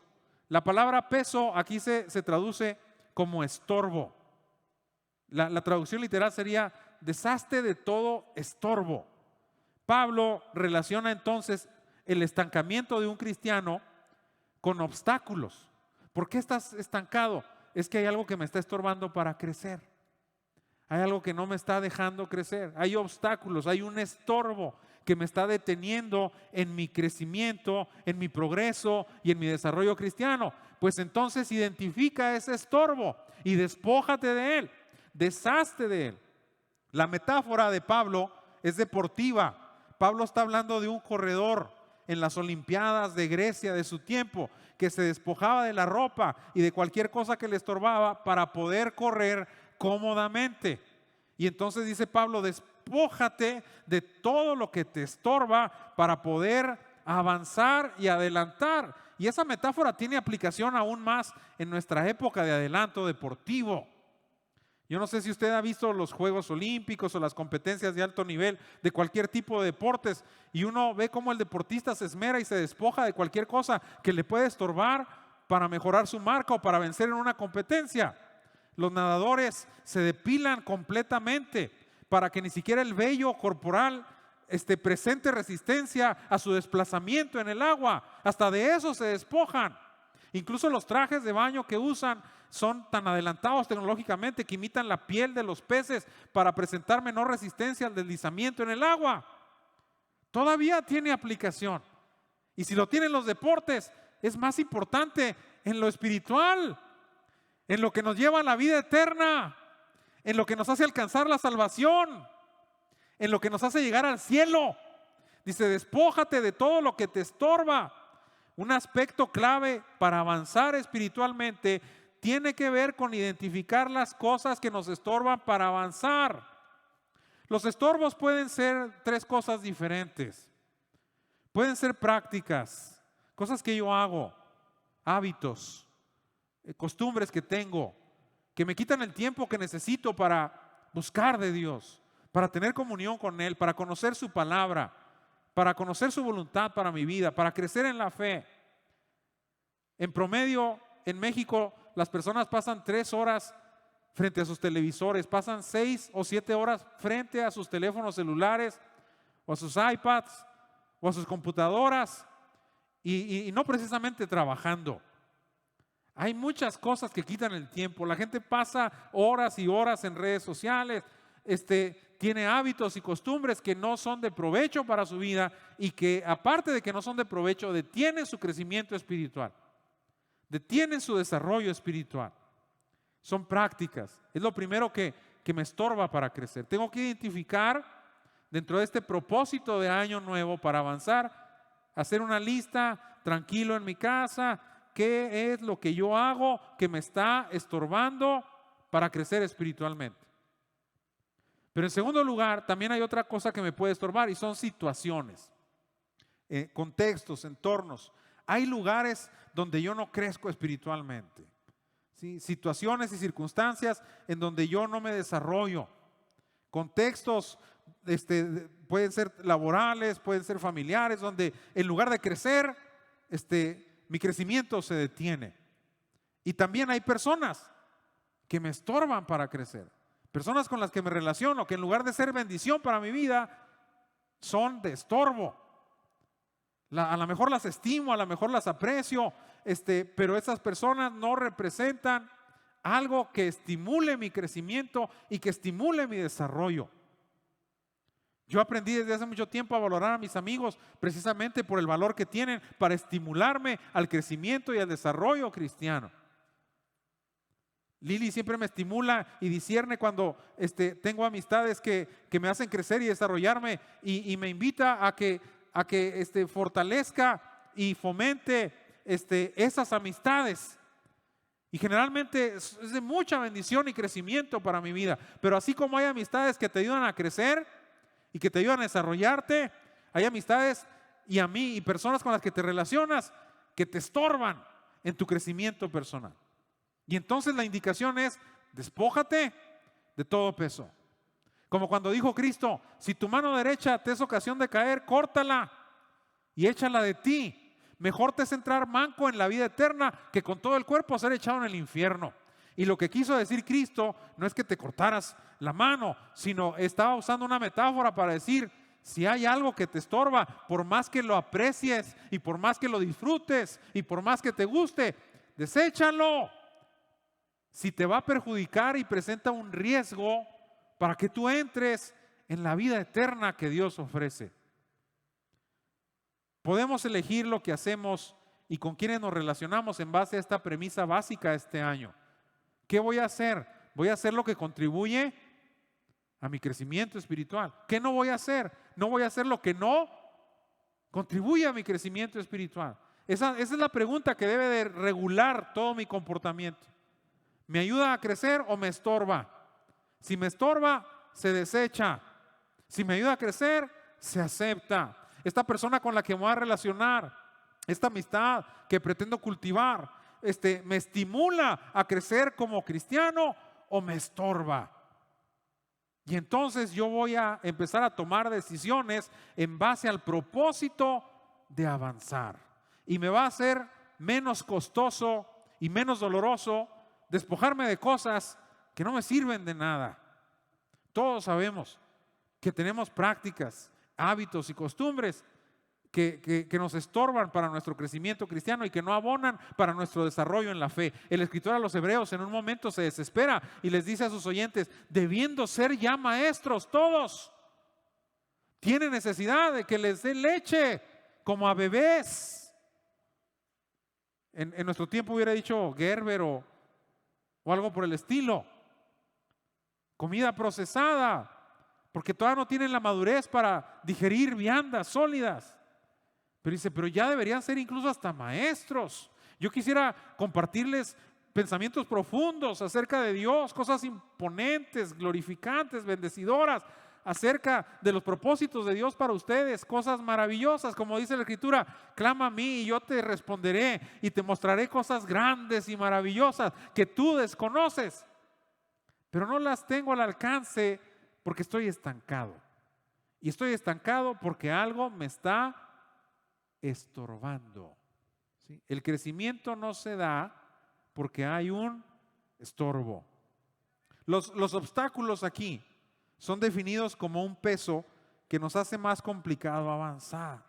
La palabra peso aquí se traduce como estorbo. La traducción literal sería deshazte de todo estorbo. Pablo relaciona entonces el estancamiento de un cristiano con obstáculos. ¿Por qué estás estancado? Es que hay algo que me está estorbando para crecer. Hay algo que no me está dejando crecer. Hay obstáculos, hay un estorbo que me está deteniendo en mi crecimiento, en mi progreso y en mi desarrollo cristiano. Pues entonces identifica ese estorbo y despójate de él, deshazte de él. La metáfora de Pablo es deportiva. Pablo está hablando de un corredor en las Olimpiadas de Grecia de su tiempo que se despojaba de la ropa y de cualquier cosa que le estorbaba para poder correr cómodamente. Y entonces dice Pablo, despójate de todo lo que te estorba para poder avanzar y adelantar. Y esa metáfora tiene aplicación aún más en nuestra época de adelanto deportivo. Yo no sé si usted ha visto los Juegos Olímpicos o las competencias de alto nivel de cualquier tipo de deportes y uno ve cómo el deportista se esmera y se despoja de cualquier cosa que le puede estorbar para mejorar su marca o para vencer en una competencia. Los nadadores se depilan completamente para que ni siquiera el vello corporal presente resistencia a su desplazamiento en el agua. Hasta de eso se despojan. Incluso los trajes de baño que usan son tan adelantados tecnológicamente que imitan la piel de los peces para presentar menor resistencia al deslizamiento en el agua. Todavía tiene aplicación. Y si lo tienen los deportes, es más importante en lo espiritual, en lo que nos lleva a la vida eterna, en lo que nos hace alcanzar la salvación, en lo que nos hace llegar al cielo. Dice, despójate de todo lo que te estorba. Un aspecto clave para avanzar espiritualmente tiene que ver con identificar las cosas que nos estorban para avanzar. Los estorbos pueden ser 3 cosas diferentes. Pueden ser prácticas, cosas que yo hago, hábitos, costumbres que tengo, que me quitan el tiempo que necesito para buscar de Dios, para tener comunión con Él, para conocer su palabra, para conocer su voluntad para mi vida, para crecer en la fe. En promedio, en México, las personas pasan 3 horas frente a sus televisores, pasan 6 o 7 horas frente a sus teléfonos celulares o a sus iPads o a sus computadoras y no precisamente trabajando. Hay muchas cosas que quitan el tiempo. La gente pasa horas y horas en redes sociales, tiene hábitos y costumbres que no son de provecho para su vida y que, aparte de que no son de provecho, detienen su crecimiento espiritual, detienen su desarrollo espiritual. Son prácticas. Es lo primero que me estorba para crecer. Tengo que identificar dentro de este propósito de año nuevo para avanzar, hacer una lista tranquilo en mi casa. ¿Qué es lo que yo hago que me está estorbando para crecer espiritualmente? Pero en segundo lugar, también hay otra cosa que me puede estorbar y son situaciones, contextos, entornos. Hay lugares donde yo no crezco espiritualmente, ¿sí? Situaciones y circunstancias en donde yo no me desarrollo. Contextos pueden ser laborales, pueden ser familiares, donde en lugar de crecer, mi crecimiento se detiene. Y también hay personas que me estorban para crecer. Personas con las que me relaciono, que en lugar de ser bendición para mi vida, son de estorbo. A lo mejor las estimo, a lo mejor las aprecio, pero esas personas no representan algo que estimule mi crecimiento y que estimule mi desarrollo. Yo aprendí desde hace mucho tiempo a valorar a mis amigos precisamente por el valor que tienen para estimularme al crecimiento y al desarrollo cristiano. Lili siempre me estimula y discierne cuando tengo amistades que me hacen crecer y desarrollarme y me invita a que fortalezca y fomente esas amistades. Y generalmente es de mucha bendición y crecimiento para mi vida. Pero así como hay amistades que te ayudan a crecer y que te ayudan a desarrollarte, hay amistades y personas con las que te relacionas que te estorban en tu crecimiento personal. Y entonces la indicación es: despójate de todo peso. Como cuando dijo Cristo: si tu mano derecha te es ocasión de caer, córtala y échala de ti. Mejor te es entrar manco en la vida eterna que con todo el cuerpo ser echado en el infierno. Y lo que quiso decir Cristo no es que te cortaras la mano, sino estaba usando una metáfora para decir: si hay algo que te estorba, por más que lo aprecies y por más que lo disfrutes y por más que te guste, deséchalo. Si te va a perjudicar y presenta un riesgo para que tú entres en la vida eterna que Dios ofrece. Podemos elegir lo que hacemos y con quienes nos relacionamos en base a esta premisa básica este año. ¿Qué voy a hacer? Voy a hacer lo que contribuye a mi crecimiento espiritual. ¿Qué no voy a hacer? No voy a hacer lo que no contribuye a mi crecimiento espiritual. Esa es la pregunta que debe de regular todo mi comportamiento. ¿Me ayuda a crecer o me estorba? Si me estorba, se desecha. Si me ayuda a crecer, se acepta. Esta persona con la que me voy a relacionar, esta amistad que pretendo cultivar, ¿me estimula a crecer como cristiano o me estorba? Y entonces yo voy a empezar a tomar decisiones en base al propósito de avanzar. Y me va a ser menos costoso y menos doloroso despojarme de cosas que no me sirven de nada. Todos sabemos que tenemos prácticas, hábitos y costumbres que nos estorban para nuestro crecimiento cristiano y que no abonan para nuestro desarrollo en la fe. El escritor a los hebreos en un momento se desespera y les dice a sus oyentes, debiendo ser ya maestros todos, tienen necesidad de que les dé leche como a bebés. En nuestro tiempo hubiera dicho Gerber o algo por el estilo. Comida procesada, porque todavía no tienen la madurez para digerir viandas sólidas. Pero dice, pero ya deberían ser incluso hasta maestros. Yo quisiera compartirles pensamientos profundos acerca de Dios, cosas imponentes, glorificantes, bendecidoras, acerca de los propósitos de Dios para ustedes, cosas maravillosas, como dice la Escritura, clama a mí y yo te responderé y te mostraré cosas grandes y maravillosas que tú desconoces, pero no las tengo al alcance porque estoy estancado. Y estoy estancado porque algo me está estorbando. ¿Sí? El crecimiento no se da porque hay un estorbo. Los obstáculos aquí son definidos como un peso que nos hace más complicado avanzar.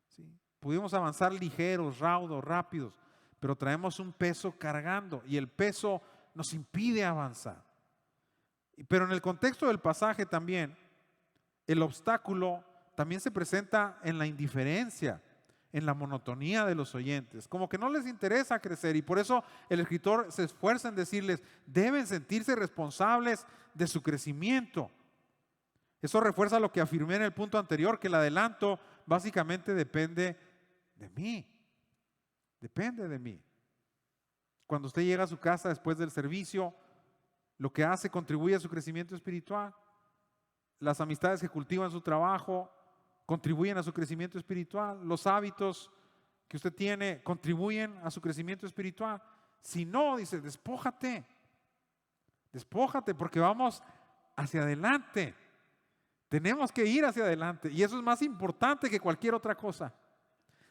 ¿Sí? Pudimos avanzar ligeros, raudos, rápidos, pero traemos un peso cargando y el peso nos impide avanzar. Pero en el contexto del pasaje también, el obstáculo también se presenta en la indiferencia, en la monotonía de los oyentes, como que no les interesa crecer y por eso el escritor se esfuerza en decirles, deben sentirse responsables de su crecimiento. Eso refuerza lo que afirmé en el punto anterior, que el adelanto básicamente depende de mí, depende de mí. Cuando usted llega a su casa después del servicio, lo que hace contribuye a su crecimiento espiritual. Las amistades que cultiva en su trabajo contribuyen a su crecimiento espiritual. Los hábitos que usted tiene contribuyen a su crecimiento espiritual. Si no, dice, despójate porque vamos hacia adelante. Tenemos que ir hacia adelante y eso es más importante que cualquier otra cosa.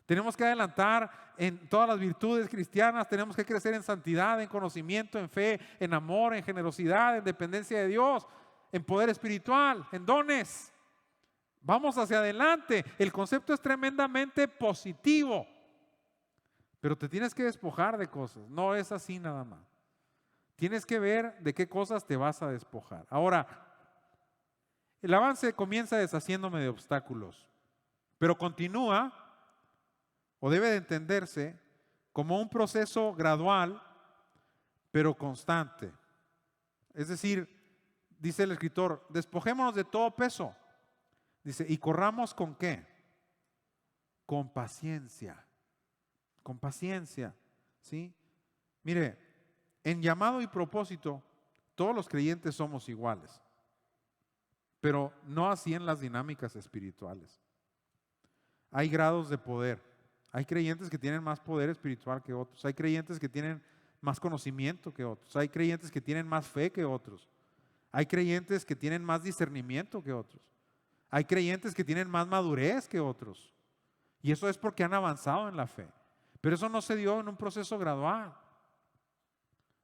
Tenemos que adelantar en todas las virtudes cristianas, tenemos que crecer en santidad, en conocimiento, en fe, en amor, en generosidad, en dependencia de Dios, en poder espiritual, en dones. Vamos hacia adelante. El concepto es tremendamente positivo, pero te tienes que despojar de cosas. No es así nada más. Tienes que ver de qué cosas te vas a despojar. Ahora, el avance comienza deshaciéndome de obstáculos, pero continúa o debe de entenderse como un proceso gradual, pero constante. Es decir, dice el escritor, despojémonos de todo peso. Dice, ¿y corramos con qué? Con paciencia. Con paciencia. ¿Sí? Mire, en llamado y propósito, todos los creyentes somos iguales. Pero no así en las dinámicas espirituales. Hay grados de poder. Hay creyentes que tienen más poder espiritual que otros. Hay creyentes que tienen más conocimiento que otros. Hay creyentes que tienen más fe que otros. Hay creyentes que tienen más discernimiento que otros. Hay creyentes que tienen más madurez que otros. Y eso es porque han avanzado en la fe. Pero eso no se dio en un proceso gradual.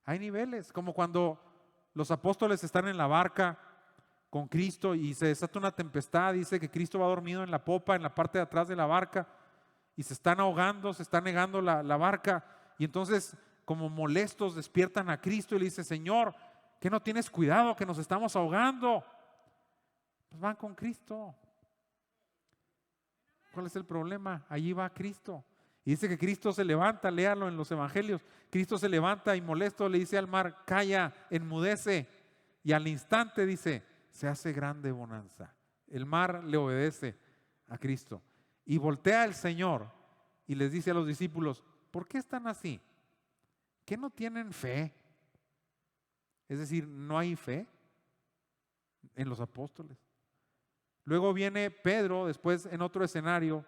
Hay niveles, como cuando los apóstoles están en la barca con Cristo y se desata una tempestad, dice que Cristo va dormido en la popa, en la parte de atrás de la barca, y se están ahogando, se está negando la barca, y entonces como molestos despiertan a Cristo y le dice, Señor, ¿qué no tienes cuidado que nos estamos ahogando? Pues van con Cristo. ¿Cuál es el problema? Allí va Cristo. Y dice que Cristo se levanta, léalo en los evangelios, Cristo se levanta y molesto le dice al mar, calla, enmudece, y al instante dice, se hace grande bonanza. El mar le obedece a Cristo. Y voltea el Señor y les dice a los discípulos, ¿por qué están así? ¿Qué no tienen fe? Es decir, ¿no hay fe en los apóstoles? Luego viene Pedro, después en otro escenario,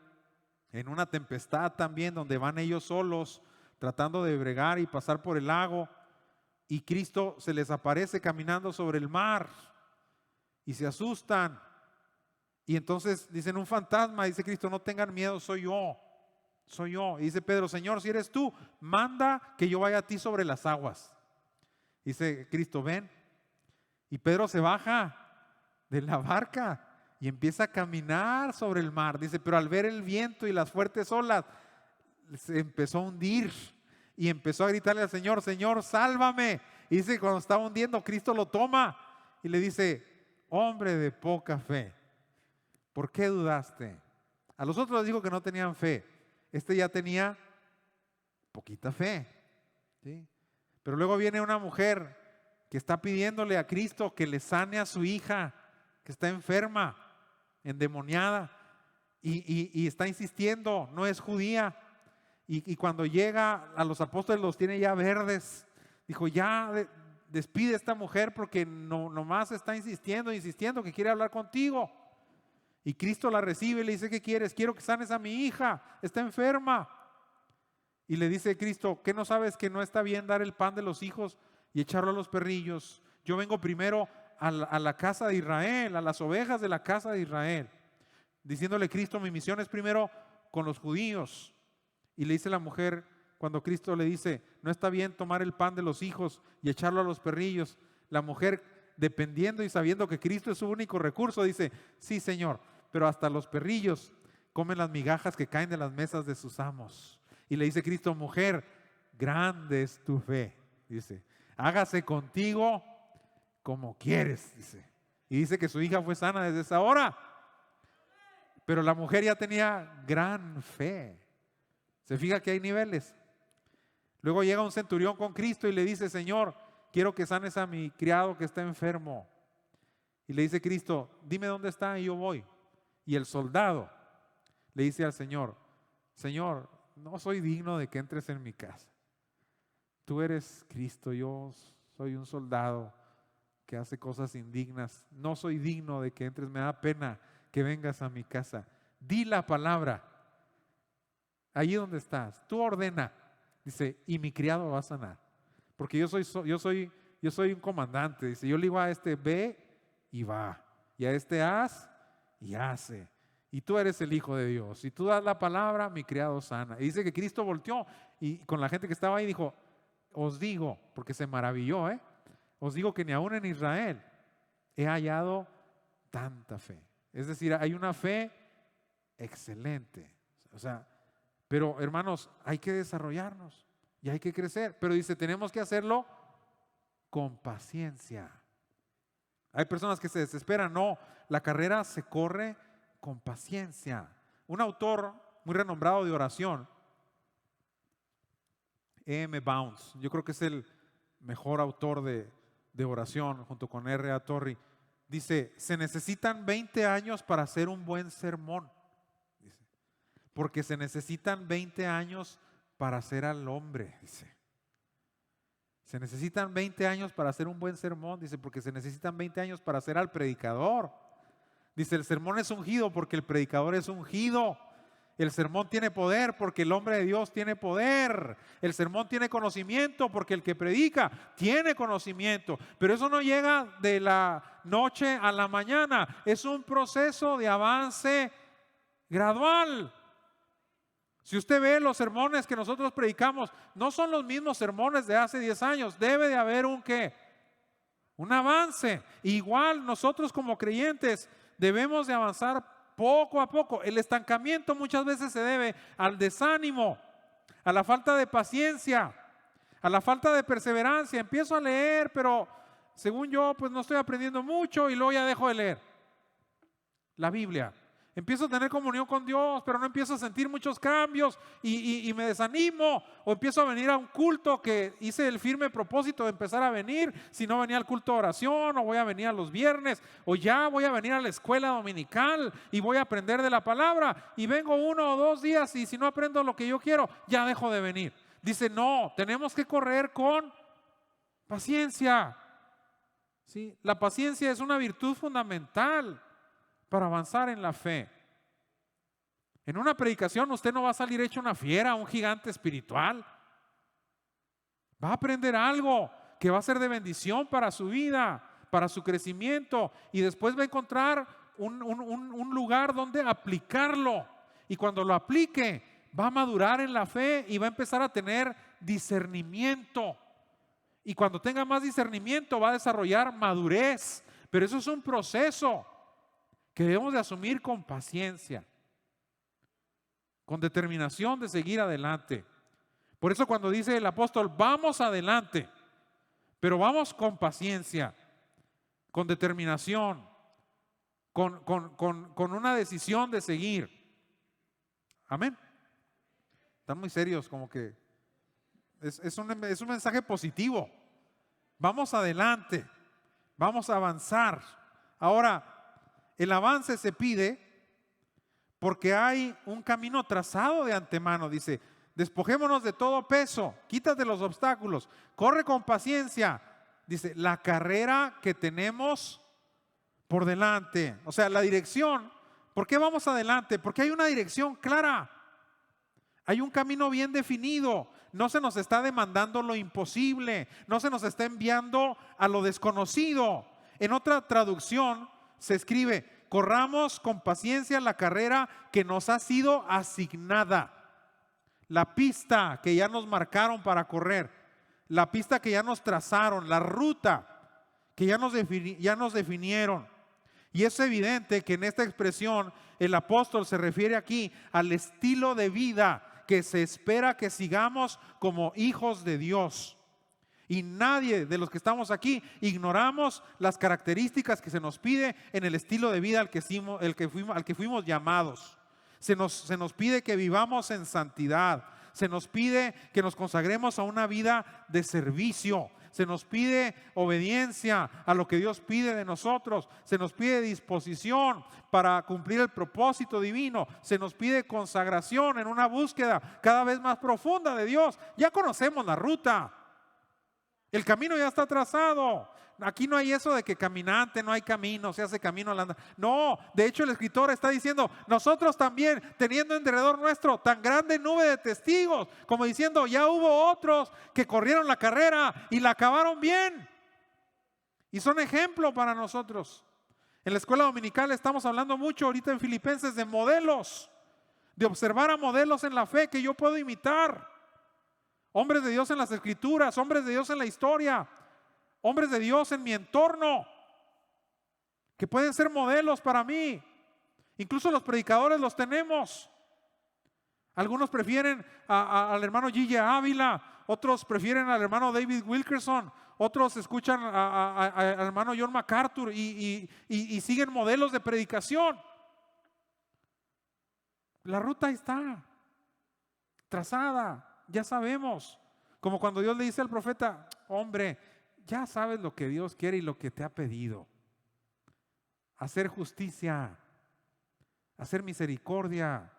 en una tempestad también, donde van ellos solos, tratando de bregar y pasar por el lago, y Cristo se les aparece caminando sobre el mar, y se asustan, y entonces dicen, un fantasma, dice Cristo, no tengan miedo, soy yo, y dice Pedro, Señor, si eres tú, manda que yo vaya a ti sobre las aguas. Dice Cristo, ven, y Pedro se baja de la barca, y empieza a caminar sobre el mar. Dice, pero al ver el viento y las fuertes olas, se empezó a hundir y empezó a gritarle al Señor, Señor, sálvame. Y dice, cuando estaba hundiendo, Cristo lo toma y le dice, hombre de poca fe, ¿por qué dudaste? A los otros les dijo que no tenían fe. Este ya tenía poquita fe, ¿sí? Pero luego viene una mujer que está pidiéndole a Cristo que le sane a su hija, que está enferma, endemoniada, y está insistiendo, no es judía. Y cuando llega a los apóstoles los tiene ya verdes. Dijo, ya despide a esta mujer porque nomás está insistiendo que quiere hablar contigo. Y Cristo la recibe y le dice, ¿qué quieres? Quiero que sanes a mi hija, está enferma. Y le dice Cristo, ¿qué no sabes que no está bien dar el pan de los hijos y echarlo a los perrillos? Yo vengo primero a la casa de Israel, a las ovejas de la casa de Israel. Diciéndole Cristo, mi misión es primero con los judíos. Y le dice la mujer, cuando Cristo le dice, no está bien tomar el pan de los hijos y echarlo a los perrillos. La mujer, dependiendo y sabiendo que Cristo es su único recurso, dice, sí, Señor, pero hasta los perrillos comen las migajas que caen de las mesas de sus amos. Y le dice Cristo, mujer, grande es tu fe. Dice, hágase contigo como quieres. Dice. Y dice que su hija fue sana desde esa hora. Pero la mujer ya tenía gran fe. Se fija que hay niveles. Luego llega un centurión con Cristo y le dice, Señor, quiero que sanes a mi criado que está enfermo. Y le dice Cristo, dime dónde está y yo voy. Y el soldado le dice al Señor, Señor, no soy digno de que entres en mi casa. Tú eres Cristo, yo soy un soldado que hace cosas indignas. No soy digno de que entres, me da pena que vengas a mi casa. Di la palabra. Allí donde estás, tú ordena. Dice, y mi criado va a sanar. Porque yo soy un comandante. Dice, yo le digo a este, ve y va. Y a este, haz y hace. Y tú eres el Hijo de Dios. Si tú das la palabra, mi criado sana. Y dice que Cristo volteó y con la gente que estaba ahí dijo, os digo, porque se maravilló, os digo que ni aún en Israel he hallado tanta fe. Es decir, hay una fe excelente. O sea, pero hermanos, hay que desarrollarnos y hay que crecer. Pero dice, tenemos que hacerlo con paciencia. Hay personas que se desesperan. No, la carrera se corre con paciencia. Un autor muy renombrado de oración, E.M. Bounds, yo creo que es el mejor autor de oración junto con R.A. Torrey, dice, se necesitan 20 años para hacer un buen sermón. Dice, porque se necesitan 20 años para hacer al hombre. Dice, se necesitan 20 años para hacer un buen sermón. Dice, porque se necesitan 20 años para hacer al predicador. Dice, el sermón es ungido porque el predicador es ungido. El sermón tiene poder porque el hombre de Dios tiene poder. El sermón tiene conocimiento porque el que predica tiene conocimiento. Pero eso no llega de la noche a la mañana. Es un proceso de avance gradual. Si usted ve los sermones que nosotros predicamos, no son los mismos sermones de hace 10 años. Debe de haber un ¿qué? Un avance. Igual nosotros como creyentes debemos de avanzar poco a poco. El estancamiento muchas veces se debe al desánimo, a la falta de paciencia, a la falta de perseverancia. Empiezo a leer, pero según yo, pues no estoy aprendiendo mucho y luego ya dejo de leer la Biblia. Empiezo a tener comunión con Dios, pero no empiezo a sentir muchos cambios y me desanimo. O empiezo a venir a un culto que hice el firme propósito de empezar a venir. Si no venía al culto de oración, o voy a venir a los viernes, o ya voy a venir a la escuela dominical y voy a aprender de la palabra. Y vengo 1 o 2 días y si no aprendo lo que yo quiero, ya dejo de venir. Dice, no, tenemos que correr con paciencia. ¿Sí? La paciencia es una virtud fundamental para avanzar en la fe. En una predicación usted no va a salir hecho una fiera, un gigante espiritual. Va a aprender algo que va a ser de bendición para su vida, para su crecimiento, y después va a encontrar un lugar donde aplicarlo. Y cuando lo aplique, va a madurar en la fe y va a empezar a tener discernimiento. Y cuando tenga más discernimiento va a desarrollar madurez. Pero eso es un proceso que debemos de asumir con paciencia, con determinación de seguir adelante. Por eso cuando dice el apóstol, vamos adelante, pero vamos con paciencia, con determinación, con una decisión de seguir. Amén. Están muy serios, como que es un mensaje positivo. Vamos adelante, vamos a avanzar. Ahora, el avance se pide porque hay un camino trazado de antemano. Dice, despojémonos de todo peso, quítate los obstáculos, corre con paciencia. Dice, la carrera que tenemos por delante. O sea, la dirección. ¿Por qué vamos adelante? Porque hay una dirección clara. Hay un camino bien definido. No se nos está demandando lo imposible. No se nos está enviando a lo desconocido. En otra traducción se escribe, corramos con paciencia la carrera que nos ha sido asignada. La pista que ya nos marcaron para correr. La pista que ya nos trazaron. La ruta que ya nos definieron. Y es evidente que en esta expresión el apóstol se refiere aquí al estilo de vida que se espera que sigamos como hijos de Dios. Y nadie de los que estamos aquí ignoramos las características que se nos pide en el estilo de vida al que fuimos llamados. Se nos pide que vivamos en santidad. Se nos pide que nos consagremos a una vida de servicio. Se nos pide obediencia a lo que Dios pide de nosotros. Se nos pide disposición para cumplir el propósito divino. Se nos pide consagración en una búsqueda cada vez más profunda de Dios. Ya conocemos la ruta. El camino ya está trazado. Aquí no hay eso de que caminante no hay camino, se hace camino al andar. No, de hecho el escritor está diciendo, nosotros también teniendo en derredor nuestro tan grande nube de testigos, como diciendo, ya hubo otros que corrieron la carrera y la acabaron bien. Y son ejemplo para nosotros. En la escuela dominical estamos hablando mucho ahorita en Filipenses de modelos, de observar a modelos en la fe que yo puedo imitar. Hombres de Dios en las escrituras, hombres de Dios en la historia. Hombres de Dios en mi entorno que pueden ser modelos para mí. Incluso los predicadores los tenemos. Algunos prefieren al hermano Gigi Ávila, otros prefieren al hermano David Wilkerson, otros escuchan al hermano John MacArthur y siguen modelos de predicación. La ruta está trazada, ya sabemos. Como cuando Dios le dice al profeta, hombre, ya sabes lo que Dios quiere y lo que te ha pedido. Hacer justicia, hacer misericordia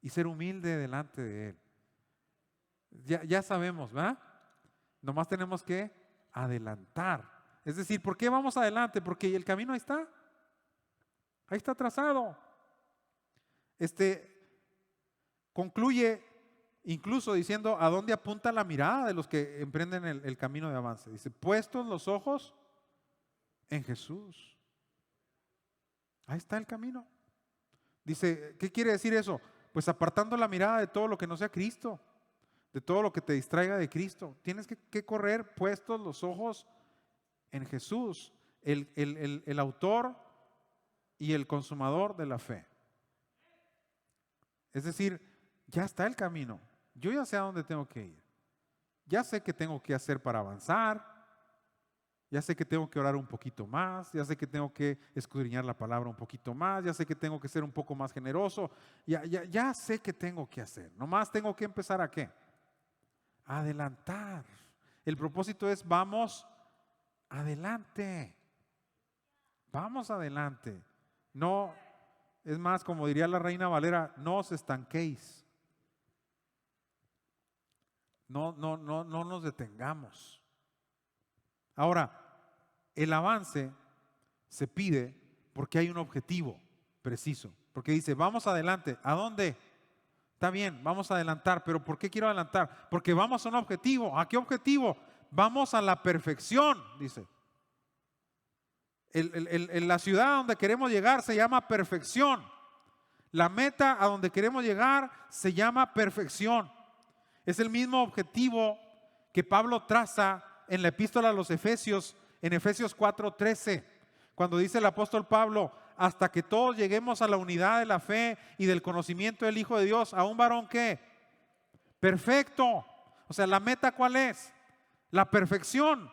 y ser humilde delante de Él. Ya sabemos, ¿verdad? Nomás tenemos que adelantar. Es decir, ¿por qué vamos adelante? Porque el camino ahí está trazado. Concluye incluso diciendo a dónde apunta la mirada de los que emprenden el camino de avance. Dice, puestos los ojos en Jesús. Ahí está el camino. Dice, ¿qué quiere decir eso? Pues apartando la mirada de todo lo que no sea Cristo, de todo lo que te distraiga de Cristo. Tienes que correr puestos los ojos en Jesús, el autor y el consumador de la fe. Es decir, ya está el camino. Yo ya sé a dónde tengo que ir. Ya sé qué tengo que hacer para avanzar. Ya sé que tengo que orar un poquito más. Ya sé que tengo que escudriñar la palabra un poquito más. Ya sé que tengo que ser un poco más generoso. Ya sé qué tengo que hacer. Nomás tengo que empezar ¿a qué? A adelantar. El propósito es vamos adelante. Vamos adelante. No, es más, como diría la Reina Valera, no os estanquéis. No nos detengamos. Ahora, el avance se pide porque hay un objetivo preciso. Porque dice, vamos adelante. ¿A dónde? Está bien, vamos a adelantar. ¿Pero por qué quiero adelantar? Porque vamos a un objetivo. ¿A qué objetivo? Vamos a la perfección, dice. La ciudad a donde queremos llegar se llama perfección. La meta a donde queremos llegar se llama perfección. Es el mismo objetivo que Pablo traza en la epístola a los Efesios, en Efesios 4:13, cuando dice el apóstol Pablo, hasta que todos lleguemos a la unidad de la fe y del conocimiento del Hijo de Dios, a un varón ¿qué? Perfecto. O sea, ¿la meta cuál es? La perfección.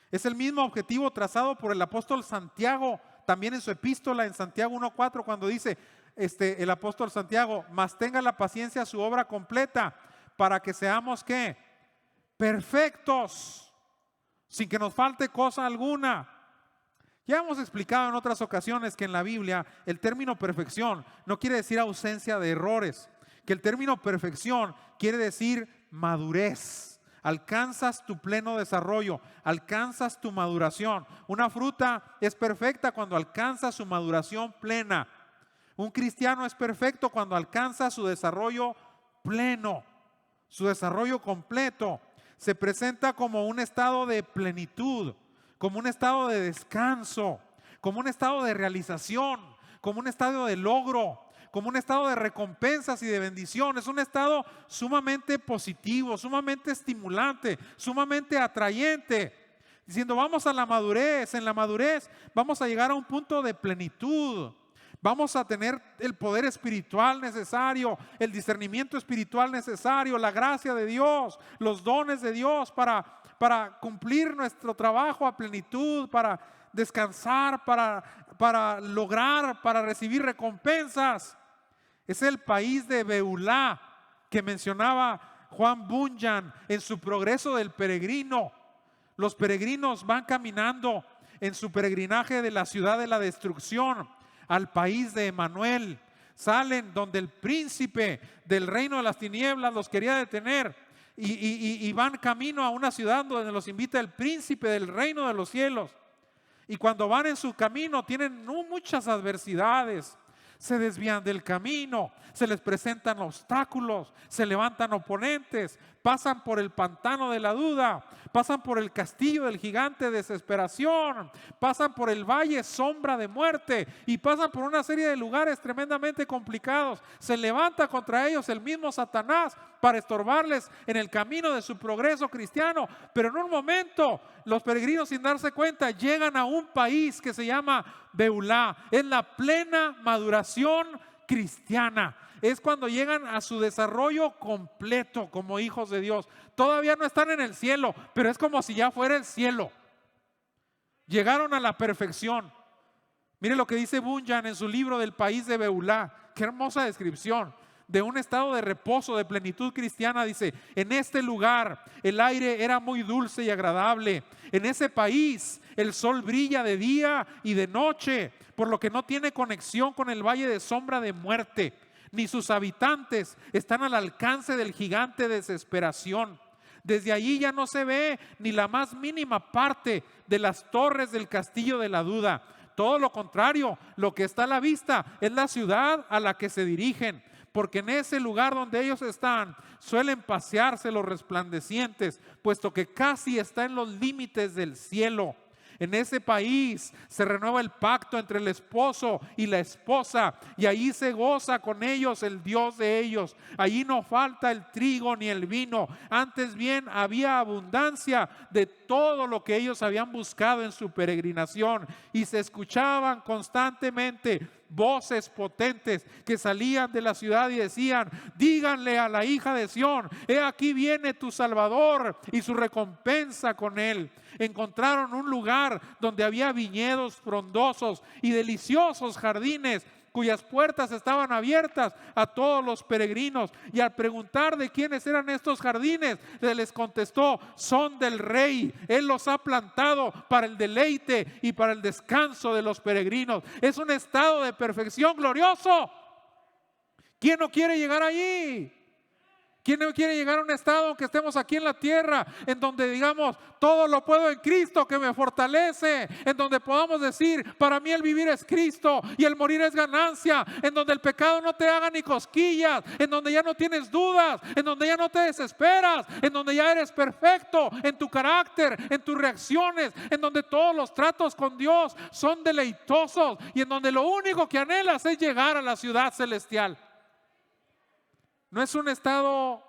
Es el mismo objetivo trazado por el apóstol Santiago, también en su epístola en Santiago 1:4, cuando dice el apóstol Santiago: mas tenga la paciencia su obra completa, para que seamos ¿qué? Perfectos, sin que nos falte cosa alguna. Ya hemos explicado en otras ocasiones que en la Biblia el término perfección no quiere decir ausencia de errores, que el término perfección quiere decir madurez. Alcanzas tu pleno desarrollo, alcanzas tu maduración. Una fruta es perfecta cuando alcanza su maduración plena. Un cristiano es perfecto cuando alcanza su desarrollo pleno, su desarrollo completo. Se presenta como un estado de plenitud, como un estado de descanso, como un estado de realización, como un estado de logro, como un estado de recompensas y de bendición. Es un estado sumamente positivo, sumamente estimulante, sumamente atrayente. Diciendo, vamos a la madurez. En la madurez vamos a llegar a un punto de plenitud. Vamos a tener el poder espiritual necesario, el discernimiento espiritual necesario, la gracia de Dios, los dones de Dios para cumplir nuestro trabajo a plenitud, para descansar, para lograr, para recibir recompensas. Es el país de Beulah que mencionaba Juan Bunyan en su progreso del peregrino. Los peregrinos van caminando en su peregrinaje de la ciudad de la destrucción al país de Emanuel. Salen donde el príncipe del reino de las tinieblas los quería detener y van camino a una ciudad donde los invita el príncipe del reino de los cielos. Y cuando van en su camino tienen muchas adversidades. Se desvían del camino, se les presentan obstáculos, se levantan oponentes, pasan por el pantano de la duda, pasan por el castillo del gigante de desesperación, pasan por el valle sombra de muerte y pasan por una serie de lugares tremendamente complicados. Se levanta contra ellos el mismo Satanás para estorbarles en el camino de su progreso cristiano, pero en un momento los peregrinos, sin darse cuenta, llegan a un país que se llama Beulah. Es la plena maduración cristiana. Es cuando llegan a su desarrollo completo como hijos de Dios. Todavía no están en el cielo, pero es como si ya fuera el cielo. Llegaron a la perfección. Mire lo que dice Bunyan en su libro del país de Beulah. Qué hermosa descripción de un estado de reposo, de plenitud cristiana. Dice: en este lugar el aire era muy dulce y agradable. En ese país el sol brilla de día y de noche, por lo que no tiene conexión con el valle de sombra de muerte, ni sus habitantes están al alcance del gigante de desesperación. Desde allí ya no se ve ni la más mínima parte de las torres del castillo de la duda. Todo lo contrario, lo que está a la vista es la ciudad a la que se dirigen, porque en ese lugar donde ellos están suelen pasearse los resplandecientes, puesto que casi está en los límites del cielo. En ese país se renueva el pacto entre el esposo y la esposa, y ahí se goza con ellos el Dios de ellos. Allí no falta el trigo ni el vino, antes bien había abundancia de todo lo que ellos habían buscado en su peregrinación, y se escuchaban constantemente voces potentes que salían de la ciudad y decían: díganle a la hija de Sión, he aquí viene tu Salvador y su recompensa con él. Encontraron un lugar donde había viñedos frondosos y deliciosos jardines, cuyas puertas estaban abiertas a todos los peregrinos. Y al preguntar de quiénes eran estos jardines, se les contestó: son del rey. Él los ha plantado para el deleite y para el descanso de los peregrinos. Es un estado de perfección glorioso. ¿Quién no quiere llegar allí? ¿Quién no quiere llegar a un estado que estemos aquí en la tierra, en donde digamos: todo lo puedo en Cristo que me fortalece? En donde podamos decir: para mí el vivir es Cristo y el morir es ganancia. En donde el pecado no te haga ni cosquillas. En donde ya no tienes dudas. En donde ya no te desesperas. En donde ya eres perfecto en tu carácter, en tus reacciones. En donde todos los tratos con Dios son deleitosos. Y en donde lo único que anhelas es llegar a la ciudad celestial. No es un estado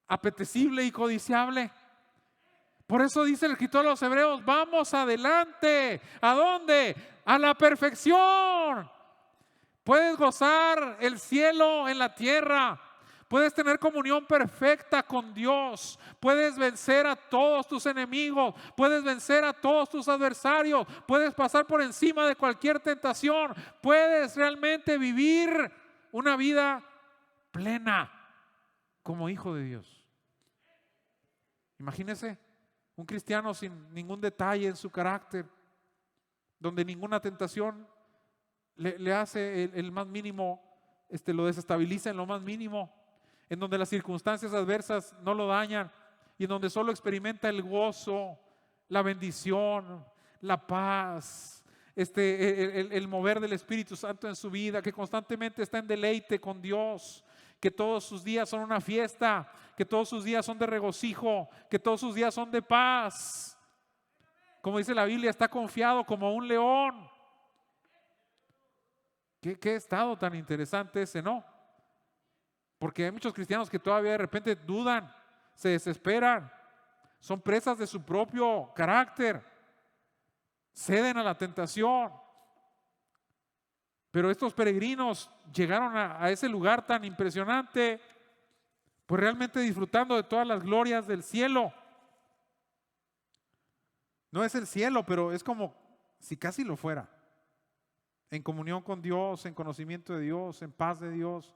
apetecible y codiciable. Por eso dice el escritor a los Hebreos: vamos adelante. ¿A dónde? a la perfección. Puedes gozar el cielo en la tierra. Puedes tener comunión perfecta con Dios. Puedes vencer a todos tus enemigos. Puedes vencer a todos tus adversarios. Puedes pasar por encima de cualquier tentación. Puedes realmente vivir una vida plena como hijo de Dios. Imagínese un cristiano sin ningún detalle en su carácter, donde ninguna tentación le hace el más mínimo, lo desestabiliza en lo más mínimo, en donde las circunstancias adversas no lo dañan y en donde solo experimenta el gozo, la bendición, la paz, el mover del Espíritu Santo en su vida, que constantemente está en deleite con Dios, que todos sus días son una fiesta, que todos sus días son de regocijo, que todos sus días son de paz. Como dice la Biblia, está confiado como un león. ¿Qué estado tan interesante ese, no? Porque hay muchos cristianos que todavía de repente dudan, se desesperan, son presas de su propio carácter, ceden a la tentación. Pero estos peregrinos llegaron a ese lugar tan impresionante, pues realmente disfrutando de todas las glorias del cielo. No es el cielo, pero es como si casi lo fuera. En comunión con Dios, en conocimiento de Dios, en paz de Dios.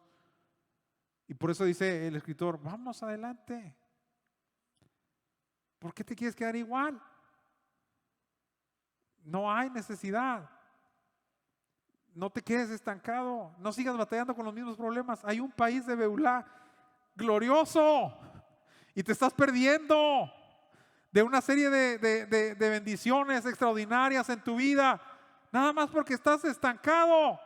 Y por eso dice el escritor, vamos adelante. ¿Por qué te quieres quedar igual? No hay necesidad. No te quedes estancado. No sigas batallando con los mismos problemas. Hay un país de Beulah glorioso y te estás perdiendo de una serie de bendiciones extraordinarias en tu vida, nada más porque estás estancado.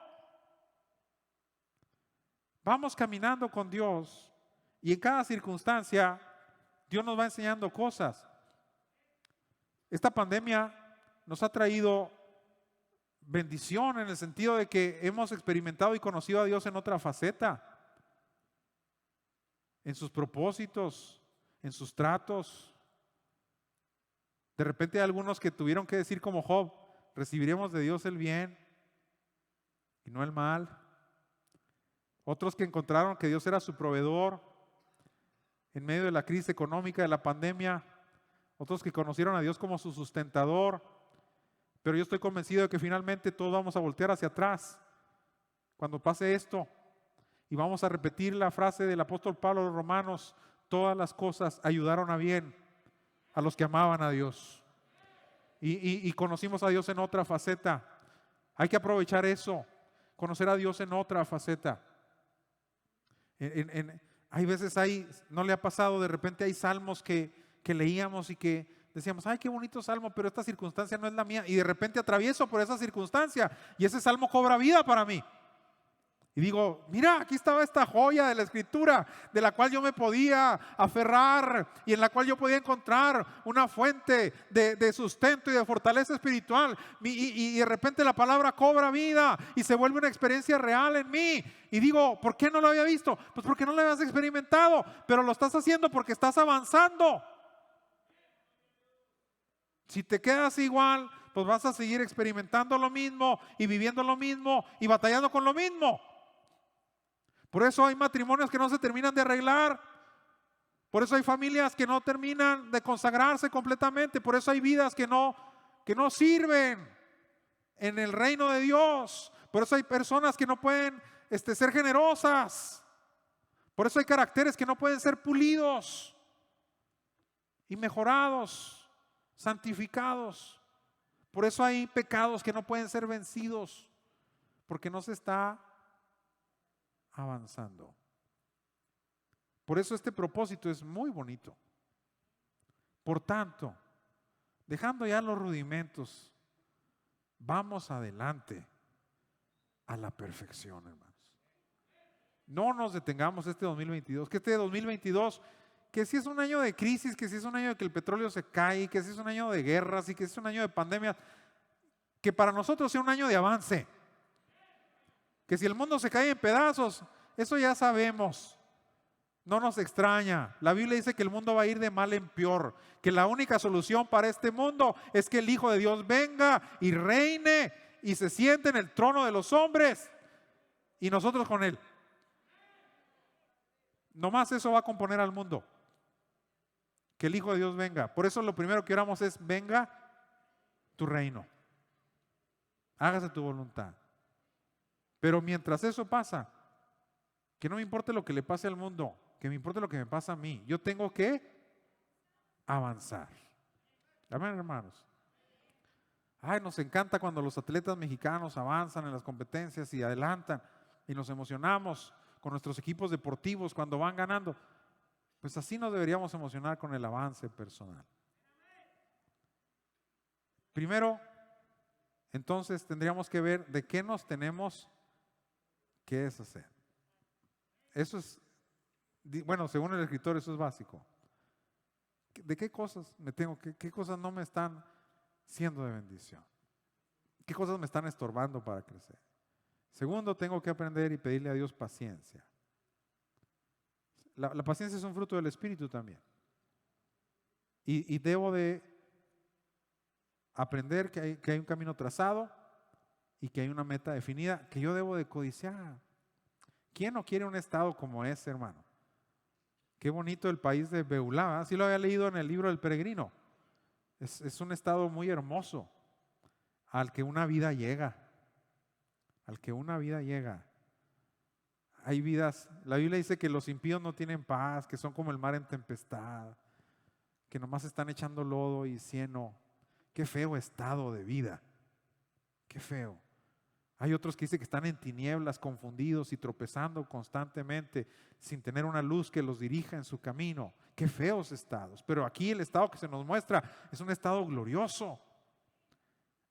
Vamos caminando con Dios y en cada circunstancia Dios nos va enseñando cosas. Esta pandemia nos ha traído bendición en el sentido de que hemos experimentado y conocido a Dios en otra faceta, en sus propósitos, en sus tratos. De repente hay algunos que tuvieron que decir como Job, recibiremos de Dios el bien y no el mal. Otros que encontraron que Dios era su proveedor en medio de la crisis económica de la pandemia. Otros que conocieron a Dios como su sustentador. Pero yo estoy convencido de que finalmente todos vamos a voltear hacia atrás cuando pase esto y vamos a repetir la frase del apóstol Pablo a los Romanos: todas las cosas ayudaron a bien a los que amaban a Dios. Y conocimos a Dios en otra faceta. Hay que aprovechar eso, conocer a Dios en otra faceta. Hay veces, no le ha pasado, de repente hay salmos que leíamos y que decíamos, ay, qué bonito salmo, pero esta circunstancia no es la mía. Y de repente atravieso por esa circunstancia y ese salmo cobra vida para mí. Y digo, mira, aquí estaba esta joya de la Escritura, de la cual yo me podía aferrar y en la cual yo podía encontrar una fuente de sustento y de fortaleza espiritual. Y de repente la palabra cobra vida y se vuelve una experiencia real en mí. Y digo, ¿por qué no lo había visto? Pues porque no lo habías experimentado, pero lo estás haciendo porque estás avanzando. Si te quedas igual, pues vas a seguir experimentando lo mismo y viviendo lo mismo y batallando con lo mismo. Por eso hay matrimonios que no se terminan de arreglar. Por eso hay familias que no terminan de consagrarse completamente. Por eso hay vidas que no sirven en el reino de Dios. Por eso hay personas que no pueden ser generosas. Por eso hay caracteres que no pueden ser pulidos y mejorados, santificados. Por eso hay pecados que no pueden ser vencidos, porque no se está avanzando. Por eso este propósito es muy bonito. Por tanto, dejando ya los rudimentos, vamos adelante a la perfección, hermanos. No nos detengamos este 2022, que este 2022, que si es un año de crisis, que si es un año de que el petróleo se cae, que si es un año de guerras y que si es un año de pandemia, que para nosotros sea un año de avance. Que si el mundo se cae en pedazos, eso ya sabemos, no nos extraña. La Biblia dice que el mundo va a ir de mal en peor, que la única solución para este mundo es que el Hijo de Dios venga y reine y se siente en el trono de los hombres y nosotros con Él. Nomás eso va a componer al mundo. Que el Hijo de Dios venga. Por eso lo primero que oramos es: venga tu reino. Hágase tu voluntad. Pero mientras eso pasa, que no me importe lo que le pase al mundo, que me importe lo que me pasa a mí. Yo tengo que avanzar. Amén, hermanos. Ay, nos encanta cuando los atletas mexicanos avanzan en las competencias y adelantan, y nos emocionamos con nuestros equipos deportivos cuando van ganando. Pues así nos deberíamos emocionar con el avance personal. Primero, entonces tendríamos que ver de qué nos tenemos que deshacer. Eso es, bueno, según el escritor, eso es básico. ¿De qué cosas me tengo que, qué cosas no me están siendo de bendición? ¿Qué cosas me están estorbando para crecer? Segundo, tengo que aprender y pedirle a Dios paciencia. La paciencia es un fruto del Espíritu también. Y debo de aprender que hay un camino trazado y que hay una meta definida que yo debo de codiciar. ¿Quién no quiere un estado como ese, hermano? Qué bonito el país de Beulah, así lo había leído en el libro del Peregrino. Es un estado muy hermoso al que una vida llega. Al que una vida llega. Hay vidas, la Biblia dice que los impíos no tienen paz, que son como el mar en tempestad, que nomás están echando lodo y cieno. Qué feo estado de vida. Qué feo. Hay otros que dicen que están en tinieblas, confundidos y tropezando constantemente sin tener una luz que los dirija en su camino. Qué feos estados. Pero aquí el estado que se nos muestra es un estado glorioso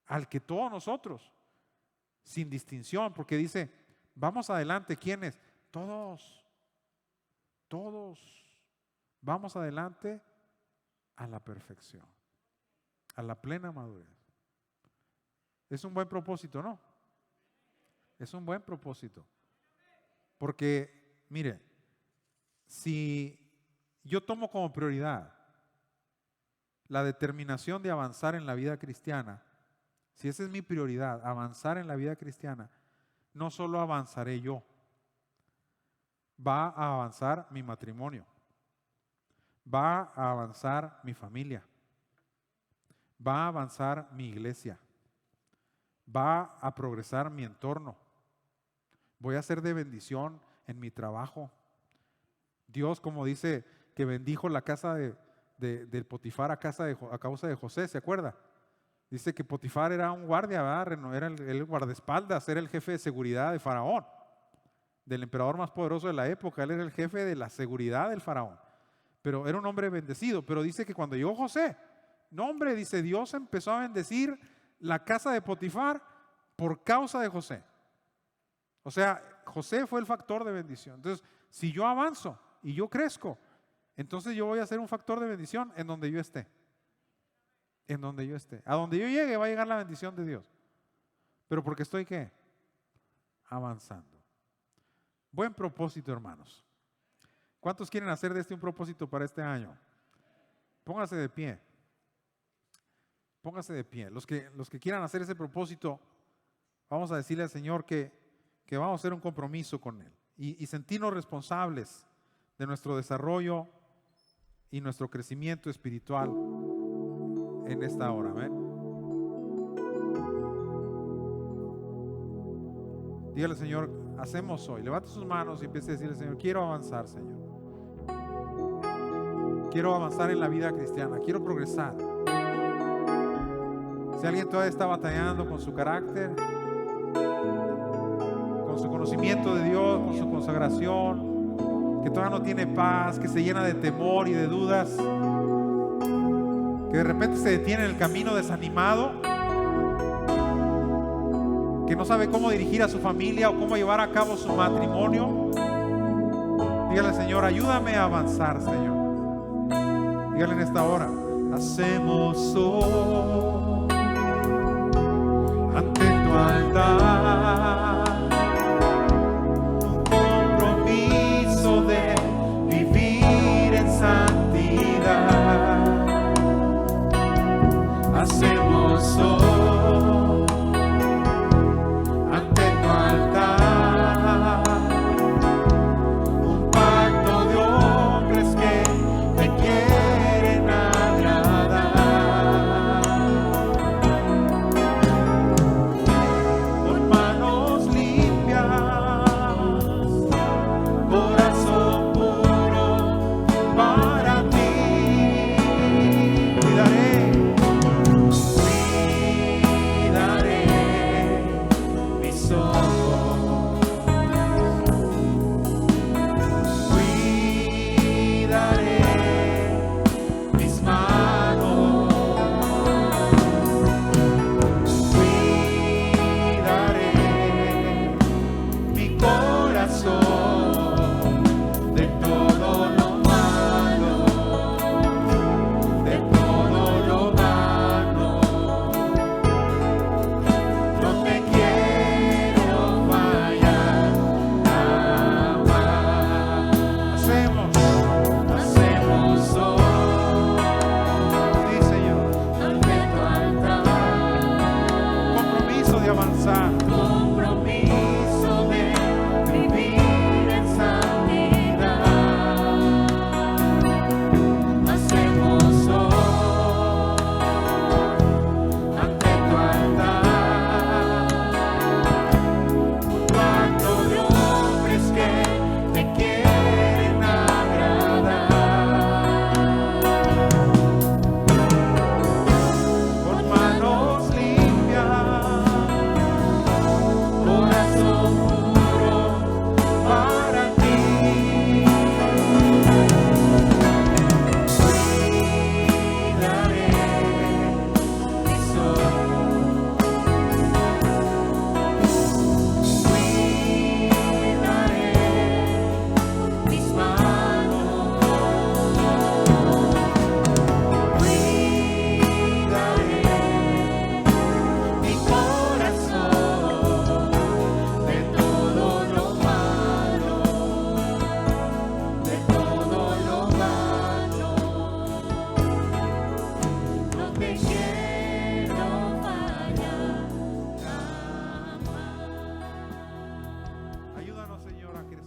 al que todos nosotros, sin distinción, porque dice, vamos adelante. ¿Quiénes? Todos. Todos. Vamos adelante a la perfección, a la plena madurez. Es un buen propósito, ¿no? Es un buen propósito. Porque, mire, si yo tomo como prioridad la determinación de avanzar en la vida cristiana, si esa es mi prioridad, avanzar en la vida cristiana, no solo avanzaré yo, va a avanzar mi matrimonio, va a avanzar mi familia, va a avanzar mi iglesia, va a progresar mi entorno, voy a ser de bendición en mi trabajo. Dios, como dice, que bendijo la casa de Potifar a causa de José, ¿se acuerda? Dice que Potifar era un guardia, ¿verdad? Era el guardaespaldas, era el jefe de seguridad de Faraón, del emperador más poderoso de la época. Él era el jefe de la seguridad del Faraón, pero era un hombre bendecido. Pero dice que cuando llegó José, no, hombre, dice, Dios empezó a bendecir la casa de Potifar por causa de José. O sea, José fue el factor de bendición. Entonces, si yo avanzo y yo crezco, entonces yo voy a ser un factor de bendición en donde yo esté. En donde yo esté. A donde yo llegue va a llegar la bendición de Dios. Pero porque estoy, ¿qué? Avanzando. Buen propósito, hermanos. ¿Cuántos quieren hacer de este un propósito para este año? Póngase de pie. Póngase de pie. Los que quieran hacer ese propósito, vamos a decirle al Señor que vamos a hacer un compromiso con Él y sentirnos responsables de nuestro desarrollo y nuestro crecimiento espiritual en esta hora. Amén. Dígale, Señor, hacemos hoy. Levante sus manos y empiece a decirle, Señor, quiero avanzar, Señor. Quiero avanzar en la vida cristiana. Quiero progresar. Si alguien todavía está batallando con su carácter, con su conocimiento de Dios, con su consagración, que todavía no tiene paz, que se llena de temor y de dudas, que de repente se detiene en el camino desanimado, que no sabe cómo dirigir a su familia o cómo llevar a cabo su matrimonio, dígale, Señor, ayúdame a avanzar, Señor. Dígale en esta hora, hacemos hoy ante tu altar un compromiso de vivir en santidad. Hacemos hoy Sharra,